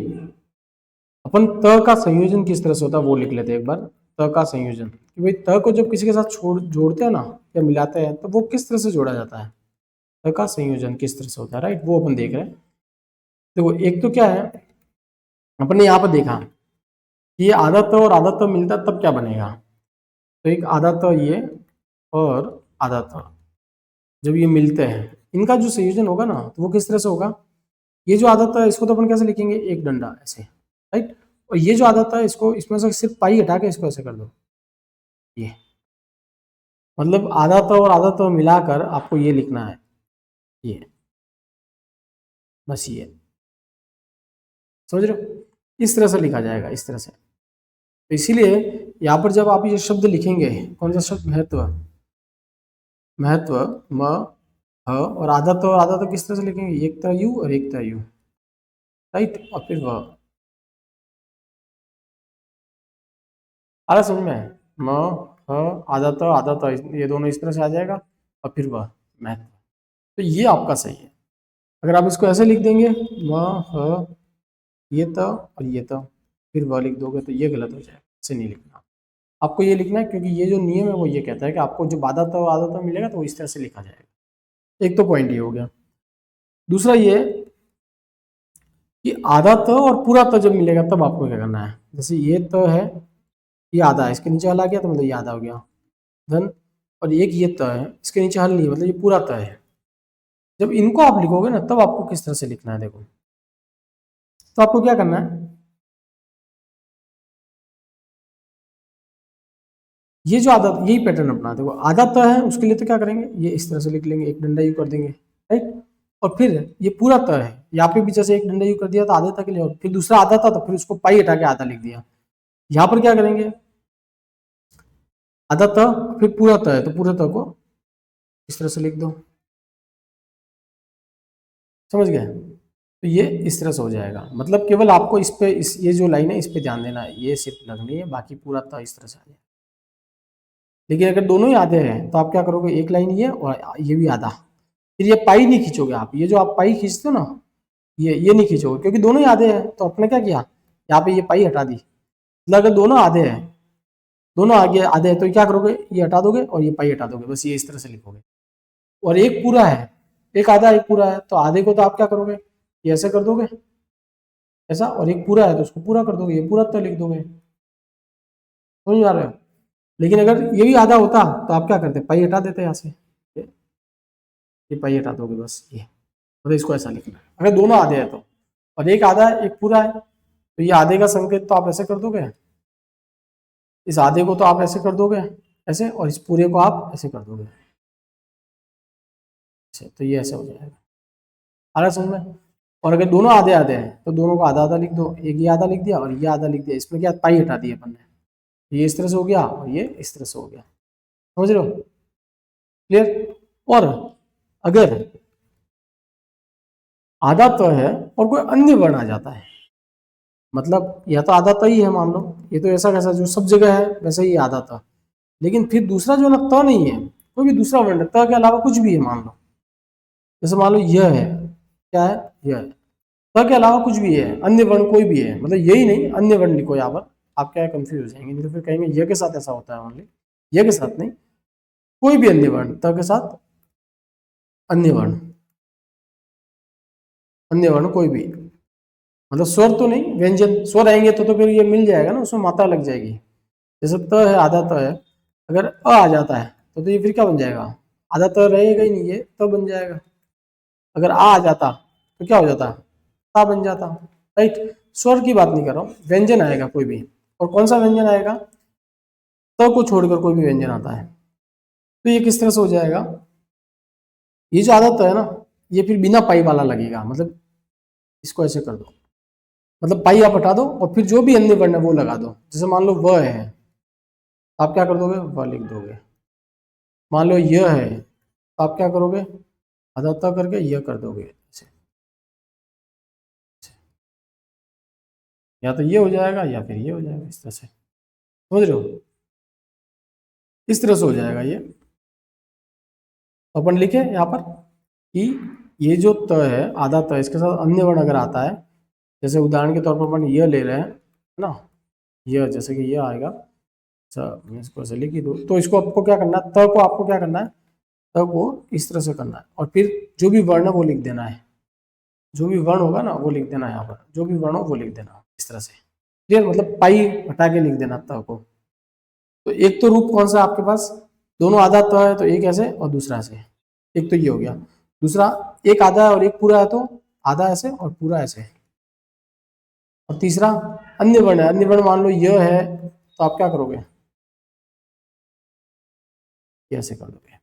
अपन त का संयोजन किस तरह से होता है वो लिख लेते हैं एक बार। त का संयोजन कि भाई त को जब किसी के साथ छोड़ जोड़ते हैं ना या मिलाते हैं तो वो किस तरह से जोड़ा जाता है। त का संयोजन किस तरह से होता है, राइट, वो अपन देख रहे हैं। देखो एक तो क्या है, अपन ने यहाँ पर देखा कि ये आधा त और आधा त मिलता है तब क्या बनेगा, तो एक आधा त ये और आधा त जब ये मिलते हैं, इनका जो संयोजन होगा ना, तो वो किस तरह से होगा, ये जो आधा त इसको तो अपन कैसे लिखेंगे, एक डंडा ऐसे, राइट, और ये जो आधा त इसको, इसमें से सिर्फ पाई हटा के इसको ऐसे कर दो, ये मतलब आधा त और आधा त मिलाकर आपको ये लिखना है, ये बस ये, समझ रहे हो, इस तरह से लिखा जाएगा, इस तरह से। तो इसीलिए यहाँ पर जब आप ये शब्द लिखेंगे, कौन सा शब्द, महत्व, महत्व, म ह, और आधा त और आधा त किस तरह से लिखेंगे, एक त यू और एक त यू, राइट, और फिर व, आ रहा समझ में, म ह आधा त ये दोनों इस तरह से आ जाएगा, और फिर वह महत्व, तो ये आपका सही है। अगर आप इसको ऐसे लिख देंगे, म ह ये त और ये त, फिर वह लिख दोगे, तो ये गलत हो जाएगा, इसे नहीं लिखना, आपको ये लिखना है, क्योंकि ये जो नियम है वो ये कहता है कि आपको जब आधा त आधा त मिलेगा तो इस तरह से लिखा जाएगा। एक तो पॉइंट ये हो गया। दूसरा ये कि आधा त और पूरा त जब मिलेगा तब आपको क्या करना है, जैसे ये त है, ये आधा है, इसके नीचे हल आ गया तो मतलब ये आधा हो गया, धन, और एक ये त है, इसके नीचे हल नहीं, मतलब ये पूरा त है। जब इनको आप लिखोगे ना, तब आपको किस तरह से लिखना है, देखो, तो आपको क्या करना है, ये जो आधा, यही पैटर्न अपना, देखो आधा त है, उसके लिए तो क्या करेंगे, ये इस तरह से लिख लेंगे, एक डंडा यू कर देंगे, राइट, और फिर ये पूरा त है, यहाँ पे भी जैसे एक डंडा यू कर दिया तो आधे तक के लिए, और फिर दूसरा आधा था तो फिर उसको पाई हटा के आधा लिख दिया। यहाँ पर क्या करेंगे, आधा त फिर पूरा त है, तो पूरे त को इस तरह से लिख दो, समझ गए, तो ये इस तरह से हो जाएगा, मतलब केवल आपको इस पे, इस ये जो लाइन है इस पे ध्यान देना है, ये सिर्फ लगनी है, बाकी पूरा त इस तरह से आ जाएगा। लेकिन अगर दोनों ही आधे हैं तो आप क्या करोगे, एक लाइन ये और ये भी आधा, फिर ये पाई नहीं खींचोगे आप, ये जो आप पाई खींचते हो ना, ये नहीं खींचोगे, क्योंकि दोनों ही आधे हैं, तो आपने क्या किया, यहाँ पे ये पाई हटा दी, मतलब अगर दोनों आधे हैं, दोनों आगे आधे हैं, तो क्या करोगे, ये हटा दोगे और ये पाई हटा दोगे, बस ये इस तरह से लिखोगे। और एक पूरा है, एक आधा एक पूरा है, तो आधे को तो आप क्या करोगे, ये ऐसे कर दोगे ऐसा, और एक पूरा है तो उसको पूरा कर दोगे, ये पूरा तो लिख दोगे, समझ में आ रहा है। लेकिन अगर ये भी आधा होता तो आप क्या करते, पाई हटा देते यहाँ से, ये पाई हटा दोगे, बस ये, मतलब इसको ऐसा लिखना है अगर दोनों आधे हैं तो, और एक आधा है एक पूरा है, तो ये आधे का संकेत तो आप ऐसे कर दोगे, इस आधे को तो आप ऐसे कर दोगे ऐसे, और इस पूरे को आप ऐसे कर दोगे ऐसे, तो ये ऐसे हो जाएगा, आ रहा है समझ में। और अगर दोनों आधे आधे हैं तो दोनों को आधा आधा लिख दो, एक ये आधा लिख दिया और ये आधा लिख दिया, इसमें क्या पाई हटा दी अपन ने, ये इस तरह से हो गया और ये इस तरह से हो गया, समझ रहे हो, क्लियर। और अगर आधा तो है और कोई अन्य वर्ण आ जाता है, मतलब यह तो आधा त ही है, मान लो ये तो ऐसा कैसा जो सब जगह है वैसे ही आधा था, लेकिन फिर दूसरा जो ना त नहीं है, कोई भी दूसरा वर्ण त के अलावा कुछ भी है, मान लो जैसे मान लो यह है, क्या है, यह है, त के अलावा कुछ भी है, अन्य वर्ण कोई भी है, मतलब यही नहीं अन्य वर्ण लिखो यहाँ पर, आप क्या कंफ्यूज हो जाएंगे, नहीं तो फिर कहेंगे यह के साथ ऐसा होता है ओनली, यह के साथ नहीं, कोई भी अन्य वर्ण, त के साथ अन्य वर्ण, अन्य वर्ण कोई भी, मतलब स्वर तो नहीं, व्यंजन स्वर आएंगे तो फिर ये मिल जाएगा ना, उसमें मात्रा लग जाएगी, जैसे त है आधा त है, अगर अ आ जाता है तो ये फिर क्या बन जाएगा, आधा त रहेगा ही नहीं, ये त बन जाएगा, अगर आ जाता तो क्या हो जाता, ता बन जाता, राइट। स्वर की बात नहीं कर रहा हूँ, व्यंजन आएगा कोई भी, और कौन सा व्यंजन आएगा, त को छोड़कर कोई भी व्यंजन आता है, तो ये किस तरह से हो जाएगा, ये जो आधा त है ना, ये फिर बिना पाई वाला लगेगा, मतलब इसको ऐसे कर दो, मतलब पाई आप हटा दो और फिर जो भी अन्य वर्ण है वो लगा दो, जैसे मान लो व है, आप क्या कर दोगे, व लिख दोगे, मान लो यह है तो आप क्या करोगे, आधा त करके यह कर दोगे ऐसे, या तो ये हो जाएगा या फिर ये हो जाएगा, इस तरह से, समझ रहे हो, इस तरह से हो जाएगा ये। तो अपन लिखे यहाँ पर कि ये जो त है आधा त, इसके साथ अन्य वर्ण अगर आता है, जैसे उदाहरण के तौर पर अपन यह ले रहे हैं ना, यह जैसे कि यह आएगा, अच्छा मैं इसको ऐसे लिख ही दूँ, तो इसको आपको क्या करना है, त को आपको क्या करना है, त को इस तरह से करना है, और फिर जो भी वर्ण है वो लिख देना है, जो भी वर्ण होगा ना वो लिख देना है, यहाँ पर जो भी वर्ण हो वो लिख देना इस तरह से। क्लियर, मतलब पाई हटा के लिख देना त को। तो एक तो रूप कौन सा है आपके पास, दोनों आधा त है तो एक ऐसे और दूसरा ऐसे, एक तो ये हो गया। दूसरा एक आधा है और एक पूरा है तो आधा ऐसे और पूरा ऐसे। और तीसरा अन्य वर्ण है, अन्य वर्ण मान लो यह है तो आप क्या करोगे, ये ऐसे कर दोगे।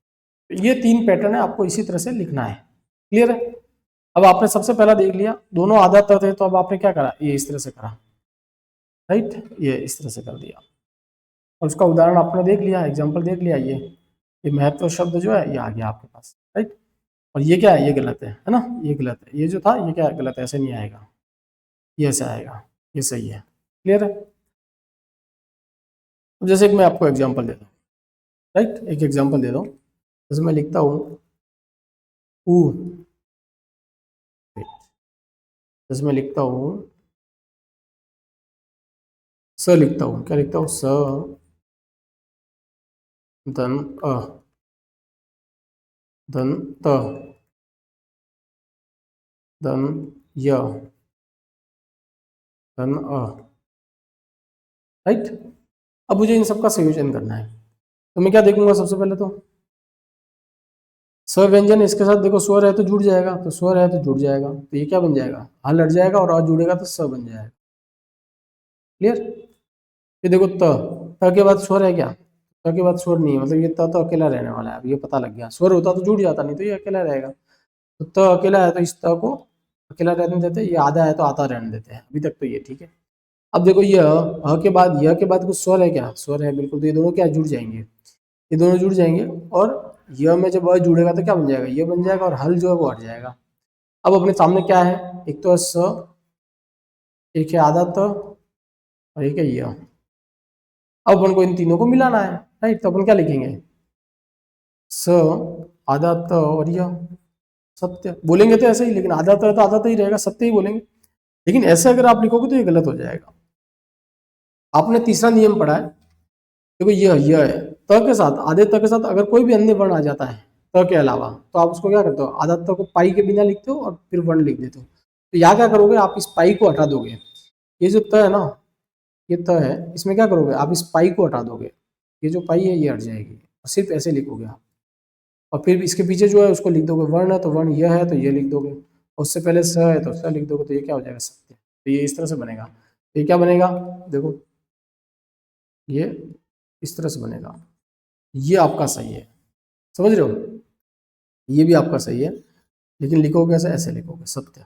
तो ये 3 पैटर्न है, आपको इसी तरह से लिखना है। क्लियर है। अब आपने सबसे पहला देख लिया दोनों आधा त थे, तो अब आपने क्या करा, ये इस तरह से करा, राइट, ये इस तरह से कर दिया। और उसका उदाहरण आपने देख लिया, एग्जाम्पल देख लिया, ये महत्व शब्द जो है ये आ गया आपके पास, राइट। और ये क्या है, ये गलत है ना, ये गलत है, ये जो था ये क्या है, गलत है, ऐसे नहीं आएगा, ये ऐसे आएगा, ये सही है। क्लियर है। अब जैसे कि मैं आपको एग्जाम्पल दे दूँ, राइट, एक एग्जाम्पल दे दूँ, जैसे मैं लिखता हूँ ऊ, जैसे मैं लिखता हूँ स, लिखता हूँ, क्या लिखता हूँ, स धन अ, धन त, धन य, धन अ, राइट। अब मुझे इन सबका संयोजन करना है, तो मैं क्या देखूंगा, सबसे पहले तो स व्यंजन, इसके साथ देखो स्वर है तो जुड़ जाएगा, तो स्वर है तो जुड़ जाएगा, तो ये क्या बन जाएगा, हल हट जाएगा और जुड़ेगा तो स बन जाएगा। क्लियर। ये देखो त के बाद स्वर है क्या, त के बाद स्वर नहीं है, मतलब ये त तो अकेला रहने वाला है, अब ये पता लग गया, स्वर होता तो जुड़ जाता, नहीं तो ये अकेला रहेगा। तो त अकेला है तो इस त को अकेला रहने देते, ये आधा है तो आधा रहने देते हैं, अभी तक तो ये ठीक है। अब देखो ये के बाद य के बाद कुछ स्वर है क्या, स्वर है बिल्कुल, तो ये दोनों क्या जुड़ जाएंगे, ये दोनों जुड़ जाएंगे, और य में जब अ जुड़ेगा तो क्या बन जाएगा, ये बन जाएगा, और हल जो है वो हट जाएगा। अब अपने सामने क्या है, एक तो है स, एक है आधा त, और एक है य। अब अपन को इन तीनों को मिलाना है, राइट, तो अपन क्या लिखेंगे, स आधा त और य, सत्य बोलेंगे तो ऐसे ही, लेकिन आधा त तो आधा त ही रहेगा, सत्य ही बोलेंगे। लेकिन ऐसे अगर आप लिखोगे तो ये गलत हो जाएगा। आपने तीसरा नियम पढ़ा है, देखो यह है, त के साथ, आधे त के साथ अगर कोई भी अन्य वर्ण आ जाता है त के अलावा, तो आप उसको क्या करते हो, आधा त को पाई के बिना लिखते हो और फिर वर्ण लिख देते हो। तो यहाँ क्या करोगे, आप इस पाई को हटा दोगे, ये जो त है ना, ये त है, इसमें क्या करोगे, आप इस पाई को हटा दोगे, ये जो पाई है ये हट जाएगी, और सिर्फ ऐसे लिखोगे आप। और फिर इसके पीछे जो है उसको लिख दोगे, वर्ण है तो वर्ण यह है तो ये लिख दोगे, और उससे पहले स है तो स लिख दोगे, तो ये क्या हो जाएगा, सत्य। तो ये इस तरह से बनेगा, तो ये क्या बनेगा, देखो ये इस तरह से बनेगा, ये आपका सही है, समझ रहे हो, ये भी आपका सही है, लेकिन लिखोगे ऐसे, ऐसे लिखोगे, सत्य।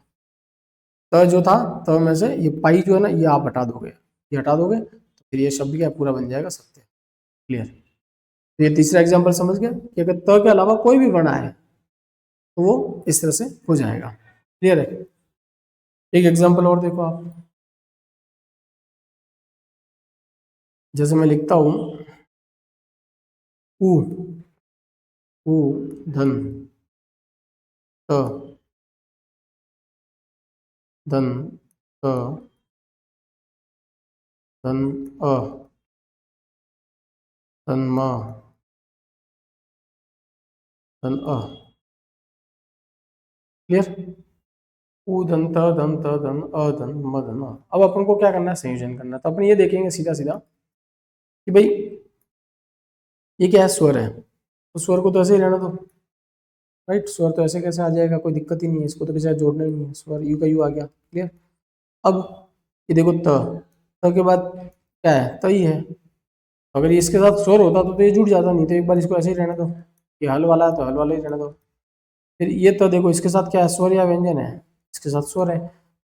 त जो था, त में से ये पाई जो है ना, ये आप हटा दोगे, ये हटा दोगे, तो फिर ये शब्द क्या पूरा बन जाएगा, सत्य। क्लियर। तो ये तीसरा एग्जाम्पल समझ गए कि अगर त के अलावा कोई भी वर्ण आए तो वो इस तरह से हो जाएगा। क्लियर है। एक एग्जाम्पल और देखो आप, जैसे मैं लिखता हूं ऊ, ऊ धन त, धन त, धन अ, धन म, धन अ। क्लियर। ऊ धन त, धन त, धन अ, धन म, धन अ। अब अपन को क्या करना है, संयोजन करना है, तो अपन ये देखेंगे सीधा सीधा कि भाई ये क्या है, स्वर है, तो स्वर को तो ऐसे ही रहना दो, राइट, स्वर तो ऐसे कैसे आ जाएगा, कोई दिक्कत ही नहीं है, इसको तो किसी से जोड़ना ही नहीं है, स्वर यू का यू आ गया। क्लियर। अब ये देखो त के बाद क्या है, त ही है, अगर ये इसके साथ स्वर होता तो ये जुड़ जाता, नहीं तो एक बार इसको ऐसे ही रहने दो, ये हल वाला है तो हल वाला ही रहने दो। फिर ये तो देखो इसके साथ क्या है, स्वर या व्यंजन है, इसके साथ स्वर है,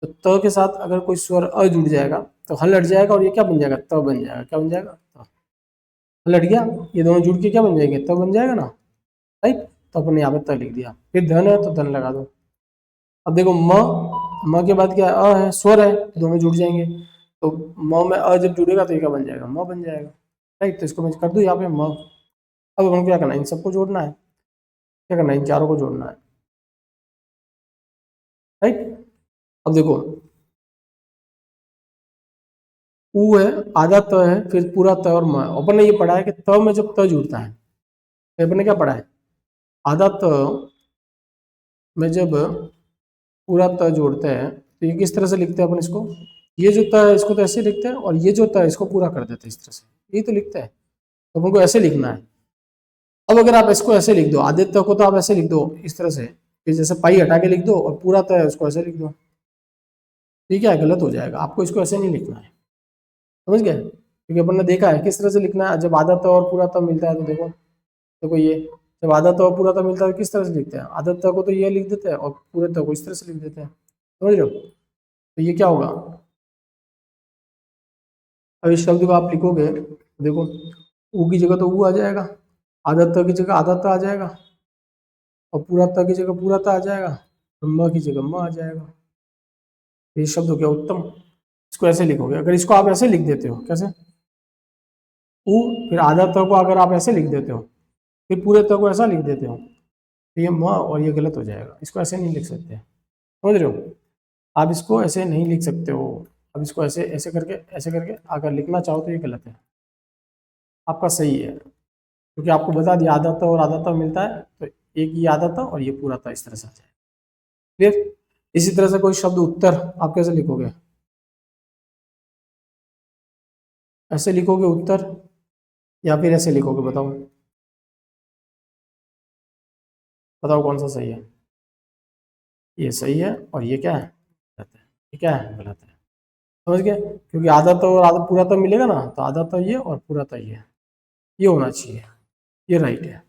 तो त के साथ अगर कोई स्वर अ जुड़ जाएगा तो हल हट जाएगा, और ये क्या बन जाएगा, त बन जाएगा, क्या बन जाएगा, त। हल हट गया, ये दोनों जुड़ के क्या बन जाएंगे, त बन जाएगा ना, राइट। तो अपन यहाँ पे त लिख दिया, फिर धन है तो धन लगा दो। अब देखो म के बाद क्या है, अ है, स्वर है, तो दोनों जुड़ जाएंगे, तो म में अ जब जुड़ेगा तो ये क्या बन जाएगा, म बन जाएगा, राइट। तो इसको मैं कर दूं यहाँ पे म। अब अपन को क्या करना है, इन सबको जोड़ना है, क्या करना है, इन चारों को जोड़ना है, राइट। अब देखो ऊ है, आधा त है, फिर पूरा त और म। अपन ने ये पढ़ा है कि त में जब त जुड़ता है, तो अपन ने क्या पढ़ा है, आधा त में जब पूरा त जोड़ते हैं तो ये किस तरह से लिखते हैं अपन इसको, ये जो त है इसको तो ऐसे लिखते हैं और ये जो त है इसको पूरा कर देते हैं इस तरह से, ये तो लिखते हैं, तो अपन को ऐसे लिखना है। अब अगर आप इसको ऐसे लिख दो, आधे त को तो आप ऐसे लिख दो इस तरह से कि जैसे पाई हटा के लिख दो और पूरा त है उसको ऐसे लिख दो, ठीक है, गलत हो जाएगा, आपको इसको ऐसे नहीं लिखना है, समझ गए, क्योंकि अपन ने देखा है किस तरह से लिखना है। जब आधा त और पूरा त मिलता है तो देखो, देखो ये जब आधा त और पूरा त मिलता है तो किस तरह से लिखते हैं, आधा त को तो ये लिख देते हैं और पूरे त को इस तरह से लिख देते हैं, समझ रहे हो। तो ये क्या होगा, अब इस शब्द को आप लिखोगे देखो, ऊ की जगह तो ऊ आ जाएगा, आधा त की जगह आधा त आ जाएगा और पूरा त की जगह पूरा त आ जाएगा, और म की जगह म आ जाएगा। ये शब्द हो गया उत्तम। इसको ऐसे लिखोगे, अगर इसको आप ऐसे लिख देते हो, कैसे, ऊ फिर आधा त को अगर आप ऐसे लिख देते हो, फिर पूरे त को ऐसा लिख देते हो, तो ये म और ये गलत हो जाएगा, इसको ऐसे नहीं लिख सकते, समझ रहे हो। आप इसको ऐसे नहीं लिख सकते हो, अब इसको ऐसे ऐसे करके अगर लिखना चाहो तो ये गलत है, आपका सही है, क्योंकि आपको बता दिया आधा त और आधा त मिलता है, तो एक ये आधा त और ये पूरा त इस तरह से आ जाएगा, क्लियर। इसी तरह से कोई शब्द उत्तर आप कैसे लिखोगे, ऐसे लिखोगे उत्तर या फिर ऐसे लिखोगे, बताओ बताओ कौन सा सही है, ये सही है और ये क्या है, गलत है, ये क्या है, गलत है, समझ गए, क्योंकि आधा तो और आधा पूरा तो मिलेगा ना, तो आधा तो ये और पूरा तो ये होना चाहिए, ये राइट है,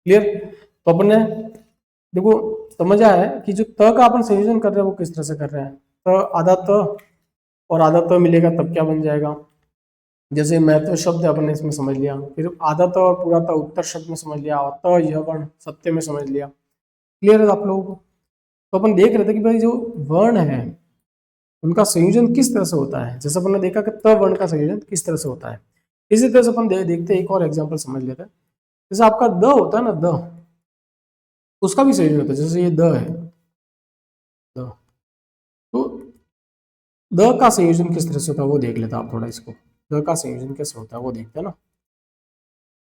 क्लियर। तो अपन ने देखो समझ आया है कि जो त का अपन संयोजन कर रहे हैं वो किस तरह से कर रहे हैं, तो आधा त और आधा त मिलेगा तब क्या बन जाएगा, जैसे महत्व शब्द अपन ने इसमें समझ लिया, फिर आधा त और पूरा त उत्तर शब्द में समझ लिया, और त यह वर्ण सत्य में समझ लिया, क्लियर है आप लोगों को। तो अपन देख रहे थे कि भाई जो वर्ण है उनका संयोजन किस तरह से होता है, जैसे अपन ने देखा कि त वर्ण का संयोजन किस तरह से होता है, इसी तरह से अपन देखते हैं, एक और एग्जांपल समझ लेते हैं। जैसे आपका द होता है ना, द उसका भी संयोजन होता है, जैसे ये द है, द, तो द का संयोजन किस तरह से होता है वो देख लेते हैं आप थोड़ा, इसको द का संयोजन कैसे होता है वो देखते हैं ना,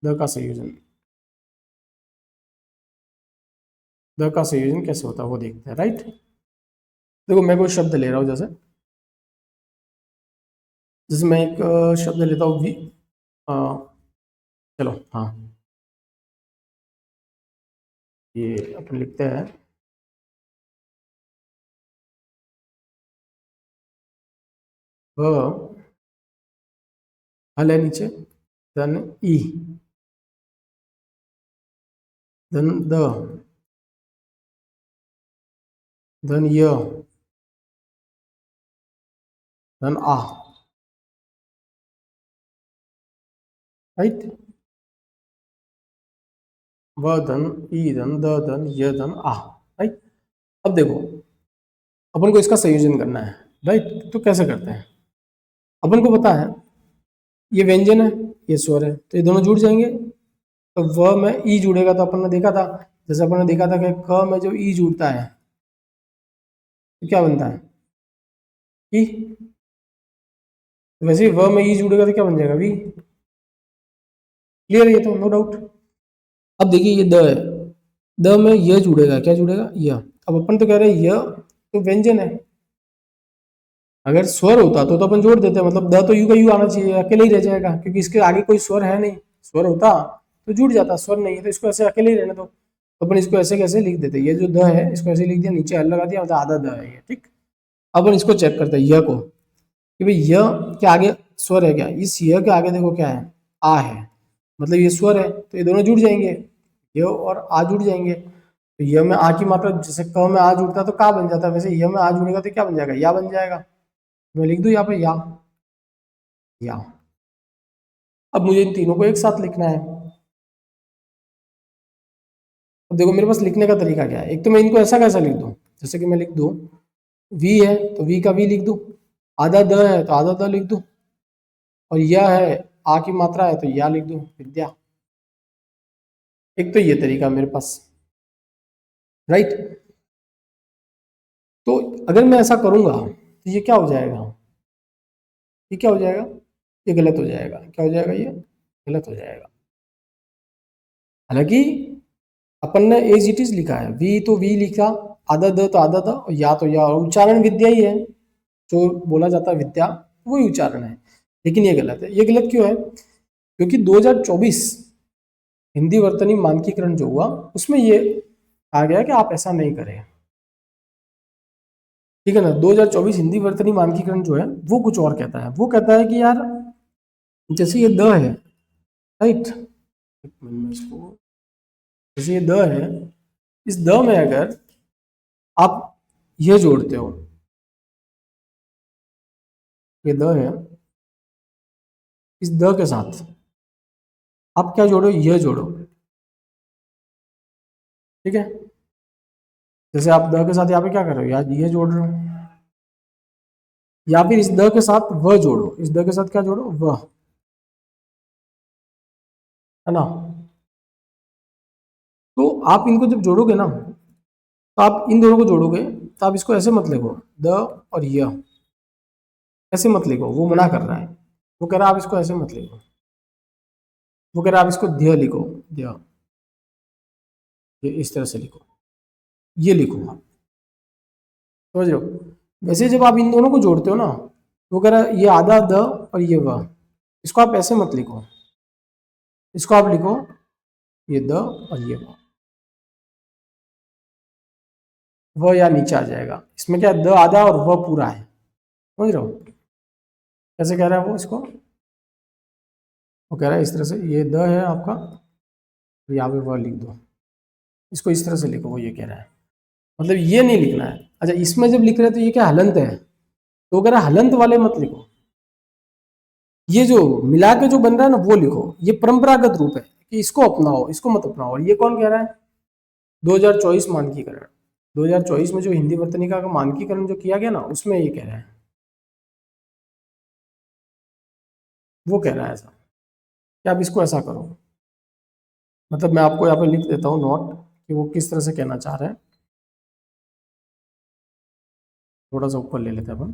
द का संयोजन, द का संयोजन कैसे होता है वो देखते हैं, राइट। देखो मैं कोई शब्द ले रहा हूँ, जैसे जैसे मैं एक शब्द लेता हूँ वी, अ, चलो हाँ, ये अपन लिखते हैं व, हल है नीचे, धन ई, धन द, धन य, धन आ, राइट, व धन ई धन द धन य धन आ, राइट। अब देखो अपन को इसका संयोजन करना है, राइट, तो कैसे करते हैं, अपन को पता है ये व्यंजन है, ये स्वर है, तो ये दोनों जुड़ जाएंगे, तो व में ई जुड़ेगा, तो अपन ने देखा था, जैसे अपन ने देखा था कि क में जो ई जुड़ता है तो क्या बनता है, ई, तो वैसे ही व में ई जुड़ेगा तो क्या बन जाएगा, वी, क्लियर है ये तो, नो डाउट। अब देखिए ये द है, द में य जुड़ेगा, क्या जुड़ेगा, य, अब अपन तो कह रहे हैं य तो व्यंजन है, अगर स्वर होता तो अपन जोड़ देते, मतलब द तो यू का यू आना चाहिए, अकेले ही रह जाएगा, क्योंकि इसके आगे कोई स्वर है नहीं, स्वर होता तो जुड़ जाता, स्वर नहीं है तो इसको ऐसे अकेले ही रहने दो, तो अपन इसको ऐसे कैसे लिख देते, ये जो द है इसको ऐसे लिख दिया, नीचे हल लगा दिया, मतलब आधा द है ये, ठीक। अब अपन इसको चेक करते हैं य को, कि भाई य के आगे स्वर है क्या, इस य के आगे देखो क्या है, आ है, मतलब ये स्वर है, तो ये दोनों जुड़ जाएंगे, य और आ जुड़ जाएंगे, तो य में आ की मात्रा, जैसे क में आ जुड़ता तो का बन जाता, वैसे य में आ जुड़ेगा तो क्या बन जाएगा, या बन जाएगा, मैं लिख दूं यहाँ पे या। अब मुझे इन तीनों को एक साथ लिखना है, अब देखो मेरे पास लिखने का तरीका क्या है, एक तो मैं इनको ऐसा कैसा लिख दूं, जैसे कि मैं लिख दूं वी है तो वी का वी लिख दूं, आधा द है तो आधा द लिख दूं, और यह है आ की मात्रा है तो या लिख दूं, विद्या। एक तो ये तरीका मेरे पास, राइट। तो अगर मैं ऐसा करूंगा तो ये क्या हो जाएगा, ये क्या हो जाएगा, ये गलत हो जाएगा, क्या हो जाएगा, ये गलत हो जाएगा, हालांकि अपन ने एज इट इज लिखा है, वी तो वी लिखा, आधा द तो आधा द, और या तो या, और उच्चारण विद्या ही है, जो बोला जाता है विद्या वही उच्चारण है। लेकिन ये गलत है। ये गलत क्यों है? क्योंकि 2024 हिंदी वर्तनी मानकीकरण जो हुआ उसमें ये आ गया कि आप ऐसा नहीं करें, ठीक है ना। 2024 हिंदी वर्तनी मानकीकरण जो है वो कुछ और कहता है। वो कहता है कि यार जैसे ये द है, राइट, एक मिनट में इसको, जैसे ये द है, इस द में अगर आप ये जोड़ते हो, ये द है, इस द के साथ आप क्या जोड़ो, ये जोड़ो, ठीक है। जैसे आप द के साथ यहाँ पे क्या कर रहे हो, यार ये जोड़ रहे हो, या फिर इस द के साथ वह जोड़ो, इस द के साथ क्या जोड़ो, वह, है ना। तो आप इनको जब जोड़ोगे ना, तो आप इन दोनों को जोड़ोगे तो आप इसको ऐसे मत लिखो, द और यह, ऐसे मत लिखो, वो मना कर रहा है। वो कह रहा है आप इसको ऐसे मत लिखो, वो कह रहा है आप इसको ध्य लिखो, ध्य, ये इस तरह से लिखो, ये लिखो आप, समझ रहे हो। वैसे जब आप इन दोनों को जोड़ते हो ना, वो कह रहा है ये आधा द और ये वह, इसको आप ऐसे मत लिखो, इसको आप लिखो ये द और ये वह या नीचे आ जाएगा। इसमें क्या, द आधा और वह पूरा है, समझ रहे हो। कैसे कह रहा है वो इसको, वो कह रहा है इस तरह से, ये द है आपका, यहाँ पे वह लिख दो, इसको इस तरह से लिखो, वो ये कह रहा है। मतलब ये नहीं लिखना है। अच्छा, इसमें जब लिख रहे हैं तो ये क्या हलंत है, तो अगर हलंत वाले मत लिखो, ये जो मिला के जो बन रहा है ना वो लिखो। ये परंपरागत रूप है कि इसको अपनाओ, इसको मत अपनाओ। और ये कौन कह रहा है, 2024 मानकीकरण, 2024 में जो हिंदी वर्तनिका का मानकीकरण जो किया गया ना, उसमें ये कह रहा है, वो कह रहा है ऐसा कि आप इसको ऐसा करो। मतलब मैं आपको यहाँ पे लिख देता हूँ नोट कि वो किस तरह से कहना चाह रहे हैं। थोड़ा सा ऊपर ले लेते हैं अपन।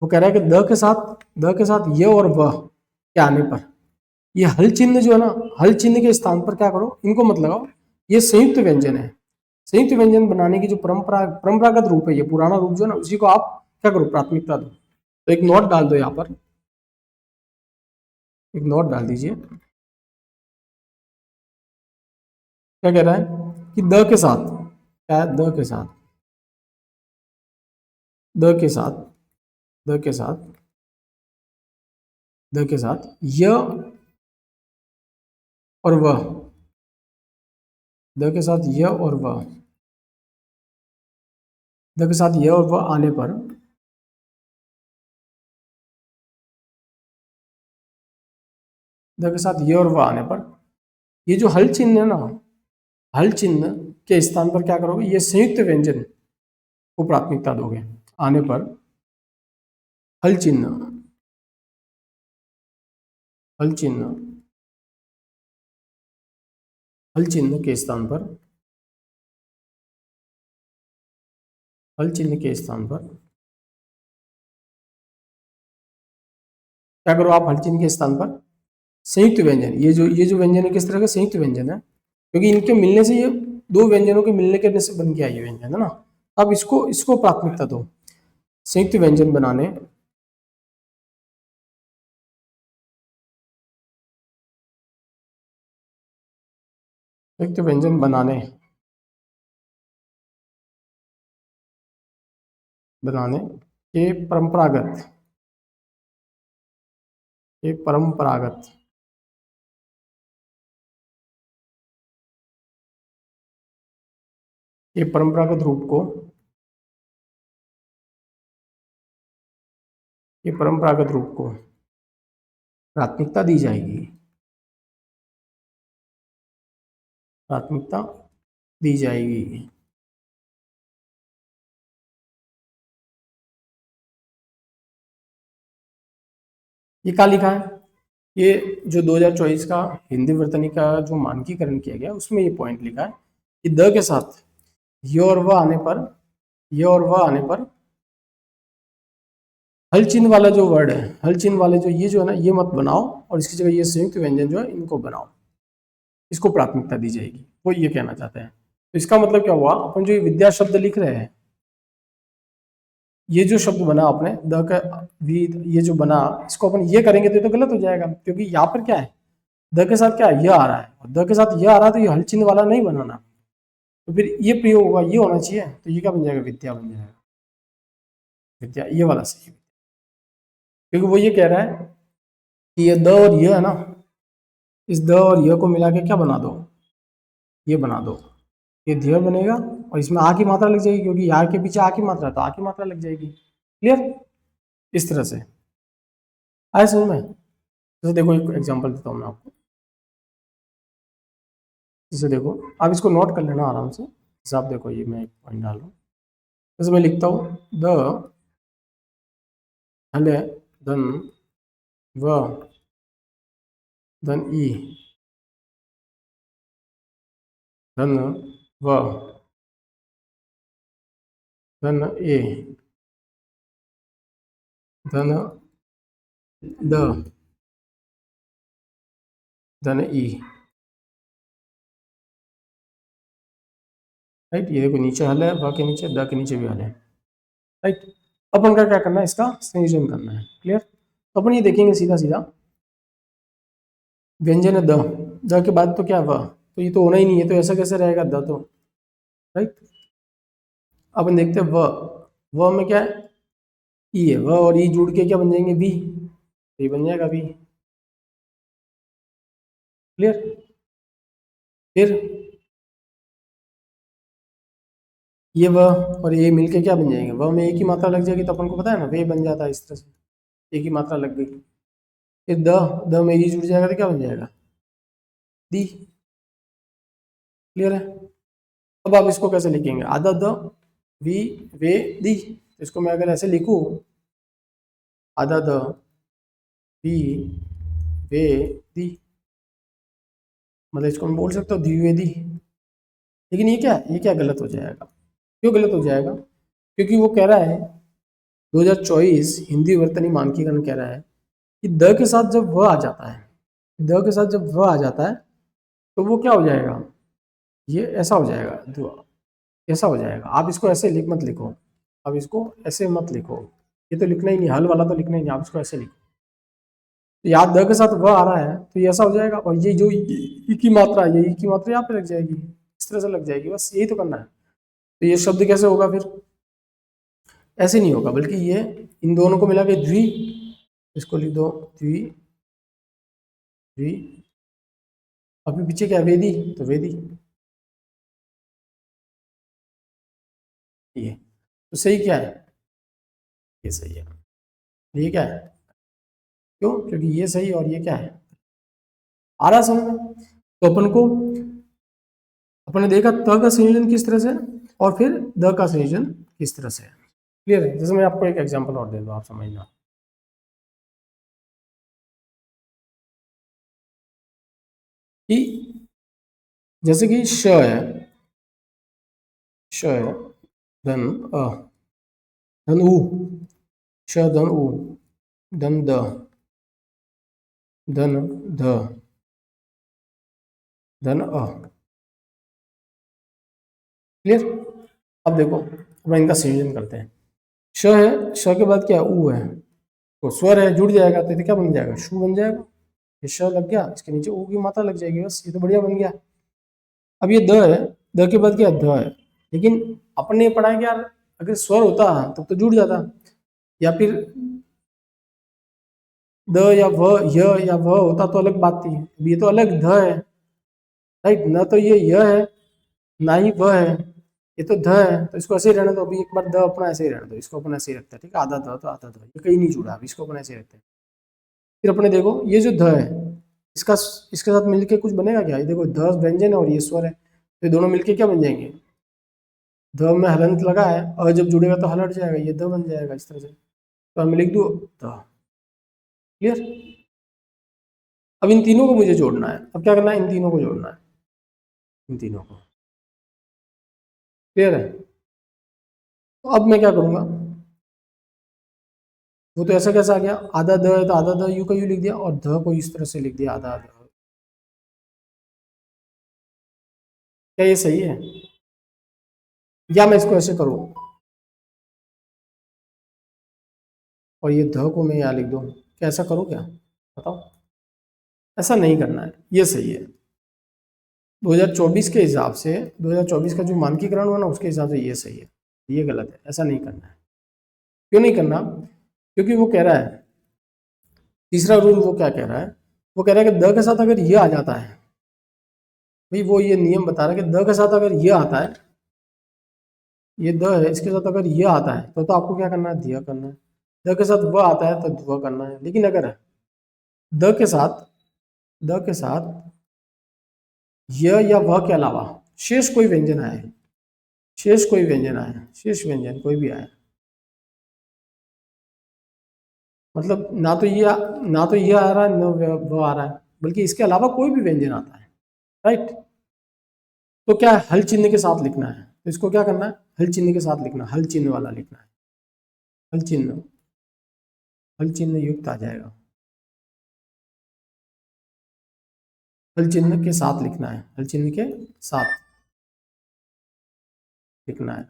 वो कह रहा है कि द के साथ ये और वह के आने पर, ये हल चिन्ह जो है ना, हल चिन्ह के स्थान पर क्या करो, इनको मत लगाओ। ये संयुक्त व्यंजन है। संयुक्त व्यंजन बनाने की जो परंपरागत रूप है, ये पुराना रूप जो है ना, उसी को आप क्या करो, प्राथमिकता दो। तो एक नोट डाल दो यहाँ पर, एक नोट डाल दीजिए। क्या कह रहा है कि द के साथ, क्या है, द के साथ, द के साथ, द के साथ यह और वह, द के साथ यह और वह, द के साथ यह और वह आने पर, द के साथ यह और वह आने पर, ये जो हल चिन्ह है ना, हल चिन्ह के स्थान पर क्या करोगे, ये संयुक्त व्यंजन को प्राथमिकता दोगे। आने पर हल चिन्ह, हल चिन्ह, हल चिन्ह के स्थान पर, हल चिन्ह के स्थान पर क्या करो आप, हल चिन्ह के स्थान पर संयुक्त व्यंजन, ये जो व्यंजन है किस तरह का संयुक्त व्यंजन है, क्योंकि इनके मिलने से ये दो व्यंजनों के मिलने के से बन गया ये व्यंजन, है ना। अब इसको इसको प्राथमिकता दो, संयुक्त व्यंजन बनाने, संयुक्त व्यंजन बनाने, बनाने के परंपरागत, के परंपरागत, के परंपरागत रूप को, के परंपरागत रूप को प्राथमिकता दी जाएगी, प्राथमिकता दी जाएगी। ये क्या लिखा है, ये जो 2024 का हिंदी वर्तनी का जो मानकीकरण किया गया उसमें ये पॉइंट लिखा है कि द के साथ ये और वह आने पर, ये और वह आने पर हल चिन्ह वाला जो वर्ड है, हल चिन्ह वाले जो ये जो है ना, ये मत बनाओ, और इसकी जगह ये संयुक्त व्यंजन जो है इनको बनाओ, इसको प्राथमिकता दी जाएगी। वो ये कहना चाहते हैं। तो इसका मतलब क्या हुआ, अपन जो ये विद्या शब्द लिख रहे हैं, ये जो शब्द बना आपने द का वी, ये जो बना, इसको अपन ये करेंगे तो ये तो गलत हो जाएगा, क्योंकि यहाँ पर क्या है, द के साथ क्या है, ये आ रहा है, और द के साथ ये आ रहा है, तो ये हल चिन्ह वाला नहीं बनाना। तो फिर ये प्रयोग होगा, ये होना चाहिए, तो ये क्या बन जाएगा, विद्या बन जाएगा। विद्या ये वाला सही है, क्योंकि वो ये कह रहा है कि ये द और ये है ना, इस द और ये को मिला के क्या बना दो, ये बना दो, ये ध्य बनेगा, और इसमें आ की मात्रा लग जाएगी, क्योंकि यहाँ के पीछे आ की मात्रा है, तो आ की मात्रा लग जाएगी। क्लियर, इस तरह से आया समझ में। जैसे देखो एक एग्जांपल देता हूँ मैं आपको, जैसे देखो आप इसको नोट कर लेना आराम से। जैसे आप देखो, ये मैं एक पॉइंट डाल रहा हूँ, जैसे मैं लिखता हूँ द हले धन व धन ई धन व धन ए धन द धन ई। राइट, ये देखो नीचे हल है, व के नीचे, द के नीचे भी हल है। राइट, अपन का क्या करना है, इसका संयोजन करना है। क्लियर, तो अपन ये देखेंगे सीधा सीधा, व्यंजन है द के बाद तो क्या व, तो ये तो होना ही नहीं है, तो ऐसा कैसे रहेगा द तो। राइट, अपन देखते हैं व में क्या है, ई है, व और ई जुड़ के क्या बन जाएंगे, बी, तो ये बन जाएगा बी। क्लियर, फिर ये व और ये मिलके क्या बन जाएंगे, व में एक ही मात्रा लग जाएगी, तो अपन को पता है ना, वे बन जाता है इस तरह से, एक ही मात्रा लग गई। फिर द में ई जुड़ जाएगा तो क्या बन जाएगा, दी। क्लियर है, अब आप इसको कैसे लिखेंगे, आधा द वी वे दी, तो इसको मैं अगर ऐसे लिखूं, आधा द वी वे दी, मतलब इसको मैं बोल सकता हूँ द्विवेदी। लेकिन ये क्या गलत हो जाएगा, क्यों गलत हो जाएगा, क्योंकि वो कह रहा है 2024 हिंदी वर्तनी मानकीकरण कह रहा है कि द के साथ जब व आ जाता है, द के साथ जब व आ जाता है, तो वो क्या हो जाएगा, ये ऐसा हो जाएगा, ऐसा हो जाएगा। आप इसको ऐसे लिख मत लिखो, अब इसको ऐसे मत लिखो, ये तो लिखना ही नहीं, हल वाला तो लिखना ही नहीं, आप इसको ऐसे लिखो। तो यहाँ द के साथ व आ रहा है, तो ये ऐसा हो जाएगा, और ये जो ई की मात्रा है, ये ई की मात्रा यहाँ पे लग जाएगी, इस तरह से लग जाएगी, बस यही तो करना है। तो ये शब्द कैसे होगा फिर, ऐसे नहीं होगा, बल्कि ये इन दोनों को मिला के द्वि, इसको लिख दो द्वि द्वि, अभी पीछे क्या वेदी, तो वेदी, ये तो सही क्या है, ये सही है, ये क्या है, क्यों, क्योंकि ये सही और ये क्या है, आ रहा समझ में। तो अपन ने देखा त का संयोजन किस तरह से, और फिर द का संयोजन किस तरह से। क्लियर है, जैसे मैं आपको एक एग्जांपल और दे दूं, आप समझना, कि जैसे कि श है धन अ धन उ, श धन उ धन द धन ध धन अ। क्लियर, अब देखो अब इनका संयोजन करते हैं। श है, श के बाद क्या है, उ है, तो स्वर है, जुड़ जाएगा, तो ये क्या बन जाएगा, शु बन जाएगा। ये श लग गया, इसके नीचे उ की मात्रा लग जाएगी, बस ये तो बढ़िया बन गया। अब ये द है, द के बाद क्या ध है, लेकिन अपन ने पढ़ा है कि यार अगर स्वर होता तब तो जुड़ जाता, या फिर द या व य या व होता तो अलग बात थी, अब ये तो अलग ध है। राइट, न तो ये य है ना ही व है, ये तो ध है, तो इसको ऐसे ही रहने दो। अभी एक बार द अपना ऐसे ही रहने दो, इसको अपन ऐसे ही रखते हैं, ठीक है, आधा द तो आधा ध, ये कहीं नहीं जुड़ा, अभी इसको अपन ऐसे ही रखते हैं। फिर अपने देखो ये जो ध है, इसका इसके साथ मिलके कुछ बनेगा क्या, ये देखो ध व्यंजन है और ये स्वर है, तो ये दोनों मिलके क्या बन जाएंगे, ध में हलंत लगा है, और जब जुड़ेगा तो हल हट जाएगा, ये द बन जाएगा इस तरह से। तो मैं लिख दूँ द। क्लियर, अब इन तीनों को मुझे जोड़ना है, अब क्या करना है, इन तीनों को जोड़ना है, इन तीनों को। क्लियर है, तो अब मैं क्या करूंगा, वो तो ऐसा कैसा आ गया, आधा द है तो आधा द यू का यू लिख दिया, और ध को इस तरह से लिख दिया, आधा ध। क्या ये सही है, या मैं इसको ऐसे करूँ और ये ध को मैं यहाँ लिख दूँ, क्या ऐसा करूँ क्या, बताओ। ऐसा नहीं करना है, ये सही है। 2024 के हिसाब से, 2024 का जो मानकीकरण हुआ ना उसके हिसाब से ये सही है, ये गलत है, ऐसा नहीं करना है। क्यों नहीं करना, क्योंकि वो कह रहा है, तीसरा रूल वो क्या कह रहा है, वो कह रहा है कि द के साथ अगर ये आ जाता है, भाई वो ये नियम बता रहा है कि द के साथ अगर ये आता है, ये द है, इसके साथ अगर ये आता है तो आपको क्या करना है, दिया करना है। द के साथ वह आता है तो ध्व करना है। लेकिन अगर द के साथ, द के साथ यह या वह के अलावा शेष कोई व्यंजन आए, शेष कोई व्यंजन आए, शेष व्यंजन कोई भी आए, मतलब ना तो ये आ रहा है, ना वो आ रहा है, बल्कि इसके अलावा कोई भी व्यंजन आता है, राइट। तो क्या है, हल चिन्ह के साथ लिखना है, तो इसको क्या करना है, हल चिन्ह के साथ लिखना, हल चिन्ह वाला लिखना है, हल चिन्ह, हल चिन्ह युक्त आ जाएगा, हल चिन्ह के साथ लिखना है, हल चिन्ह के साथ लिखना है,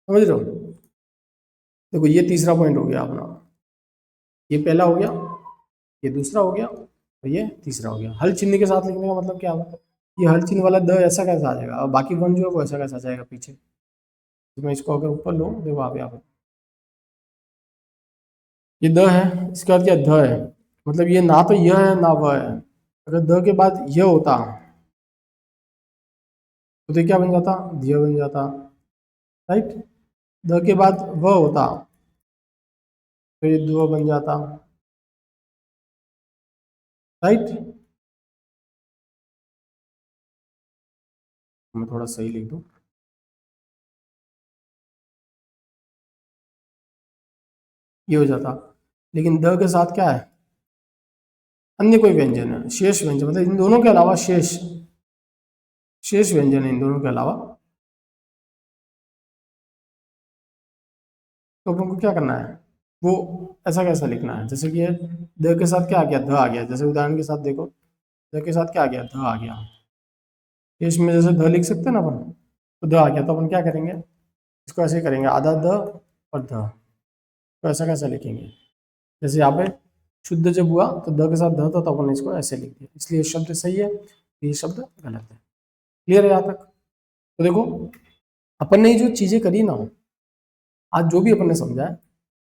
समझ रहे हो। देखो ये तीसरा पॉइंट हो गया अपना, ये पहला हो गया, ये दूसरा हो गया और ये तीसरा हो गया। हल चिन्ह के साथ लिखने का मतलब क्या होगा, ये हल चिन्ह वाला द ऐसा कैसा आ जाएगा और बाकी वन जो है वो ऐसा कैसा आ जाएगा पीछे। तो मैं इसको अगर ऊपर लूँ, देखो आप यहाँ पे ये द है, इसके बाद क्या ध है, मतलब ये ना तो यह है ना वह है। अगर द के बाद यह होता तो ये क्या बन जाता, धिय बन जाता, राइट। द के बाद वह होता तो ये ध्व बन जाता, राइट। मैं थोड़ा सही लिख दूं, ये हो जाता। लेकिन द के साथ क्या है, अन्य कोई व्यंजन है, शेष व्यंजन, मतलब इन दोनों के अलावा शेष, शेष व्यंजन है इन दोनों के अलावा, तो अपन को क्या करना है, वो ऐसा कैसा लिखना है, जैसे कि ये द के साथ क्या आ गया, ध आ गया, जैसे उदाहरण के साथ देखो, द के साथ क्या आ गया, ध आ गया, शेष में जैसे ध लिख सकते हैं ना अपन, तो ध आ गया, तो अपन क्या करेंगे, इसको ऐसे करेंगे, आधा द और ध, तो ऐसा कैसा लिखेंगे, जैसे यहाँ पे शुद्ध जब हुआ तो द के साथ ध था तो अपन इसको ऐसे लिख दिया, इसलिए ये शब्द सही है, ये शब्द गलत है। क्लियर है यहाँ तक। तो देखो अपन ने जो चीजें करी ना, आज जो भी अपन ने समझा है,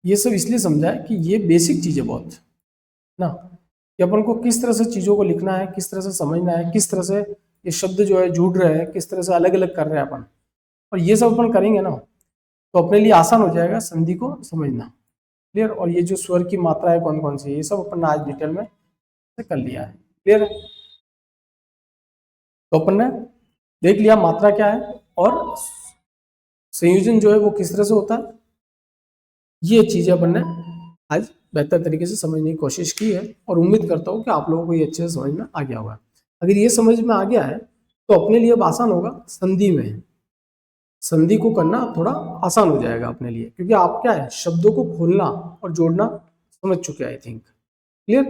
ये सब इसलिए समझा है कि ये बेसिक चीजें बहुत ना, कि अपन को किस तरह से चीजों को लिखना है, किस तरह से समझना है, किस तरह से ये शब्द जो है जुड़ रहे हैं, किस तरह से अलग अलग कर रहे हैं अपन, और ये सब अपन करेंगे ना तो अपने लिए आसान हो जाएगा संधि को समझना। क्लियर। और ये जो स्वर की मात्रा है कौन कौन सी है, ये सब अपन ने आज डिटेल में कर लिया है। क्लियर है। तो अपन ने देख लिया मात्रा क्या है और संयोजन जो है वो किस तरह से होता है, ये चीजें अपन ने आज बेहतर तरीके से समझने की कोशिश की है, और उम्मीद करता हूँ कि आप लोगों को ये अच्छे से समझ में आ गया होगा। अगर ये समझ में आ गया है तो अपने लिए अब आसान होगा संधि में, संधि को करना थोड़ा आसान हो जाएगा अपने लिए, क्योंकि आप क्या है शब्दों को खोलना और जोड़ना समझ चुके हैं आई थिंक। क्लियर।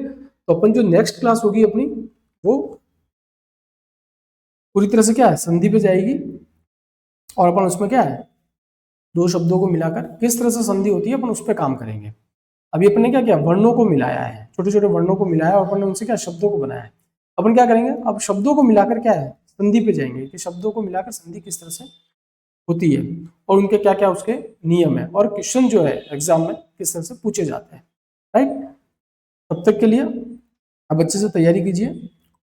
तो अपन जो नेक्स्ट क्लास होगी अपनी, वो पूरी तरह से क्या है संधि पे जाएगी, और अपन उसमें क्या है दो शब्दों को मिलाकर किस तरह से संधि होती है अपन उस पर काम करेंगे। अभी अपन ने क्या किया, वर्णों को मिलाया है, छोटे छोटे वर्णों को मिलाया और अपन ने उनसे क्या शब्दों को बनाया है। अपन क्या करेंगे, अब शब्दों को मिलाकर क्या है संधि पे जाएंगे, कि शब्दों को मिलाकर संधि किस तरह से होती है और उनके क्या क्या उसके नियम है, और क्वेश्चन जो है एग्जाम में किस तरह से पूछे जाते हैं। राइट। तब तक के लिए अब अच्छे से तैयारी कीजिए।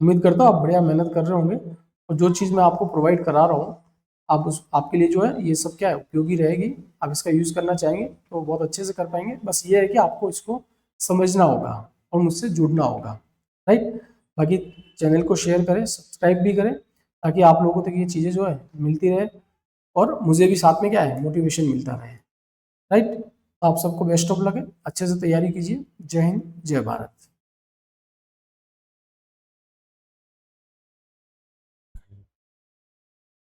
उम्मीद करता हूँ आप बढ़िया मेहनत कर रहे होंगे, और जो चीज़ मैं आपको प्रोवाइड करा रहा हूँ आप उस आपके लिए जो है ये सब क्या है उपयोगी रहेगी। आप इसका यूज़ करना चाहेंगे तो बहुत अच्छे से कर पाएंगे। बस ये है कि आपको इसको समझना होगा और मुझसे जुड़ना होगा। राइट। बाकी चैनल को शेयर करें, सब्सक्राइब भी करें, ताकि आप लोगों तक ये चीज़ें जो है मिलती रहे और मुझे भी साथ में क्या है मोटिवेशन मिलता रहे। राइट। तो आप सबको बेस्ट ऑफ लक है, अच्छे से तैयारी कीजिए। जय हिंद, जय भारत।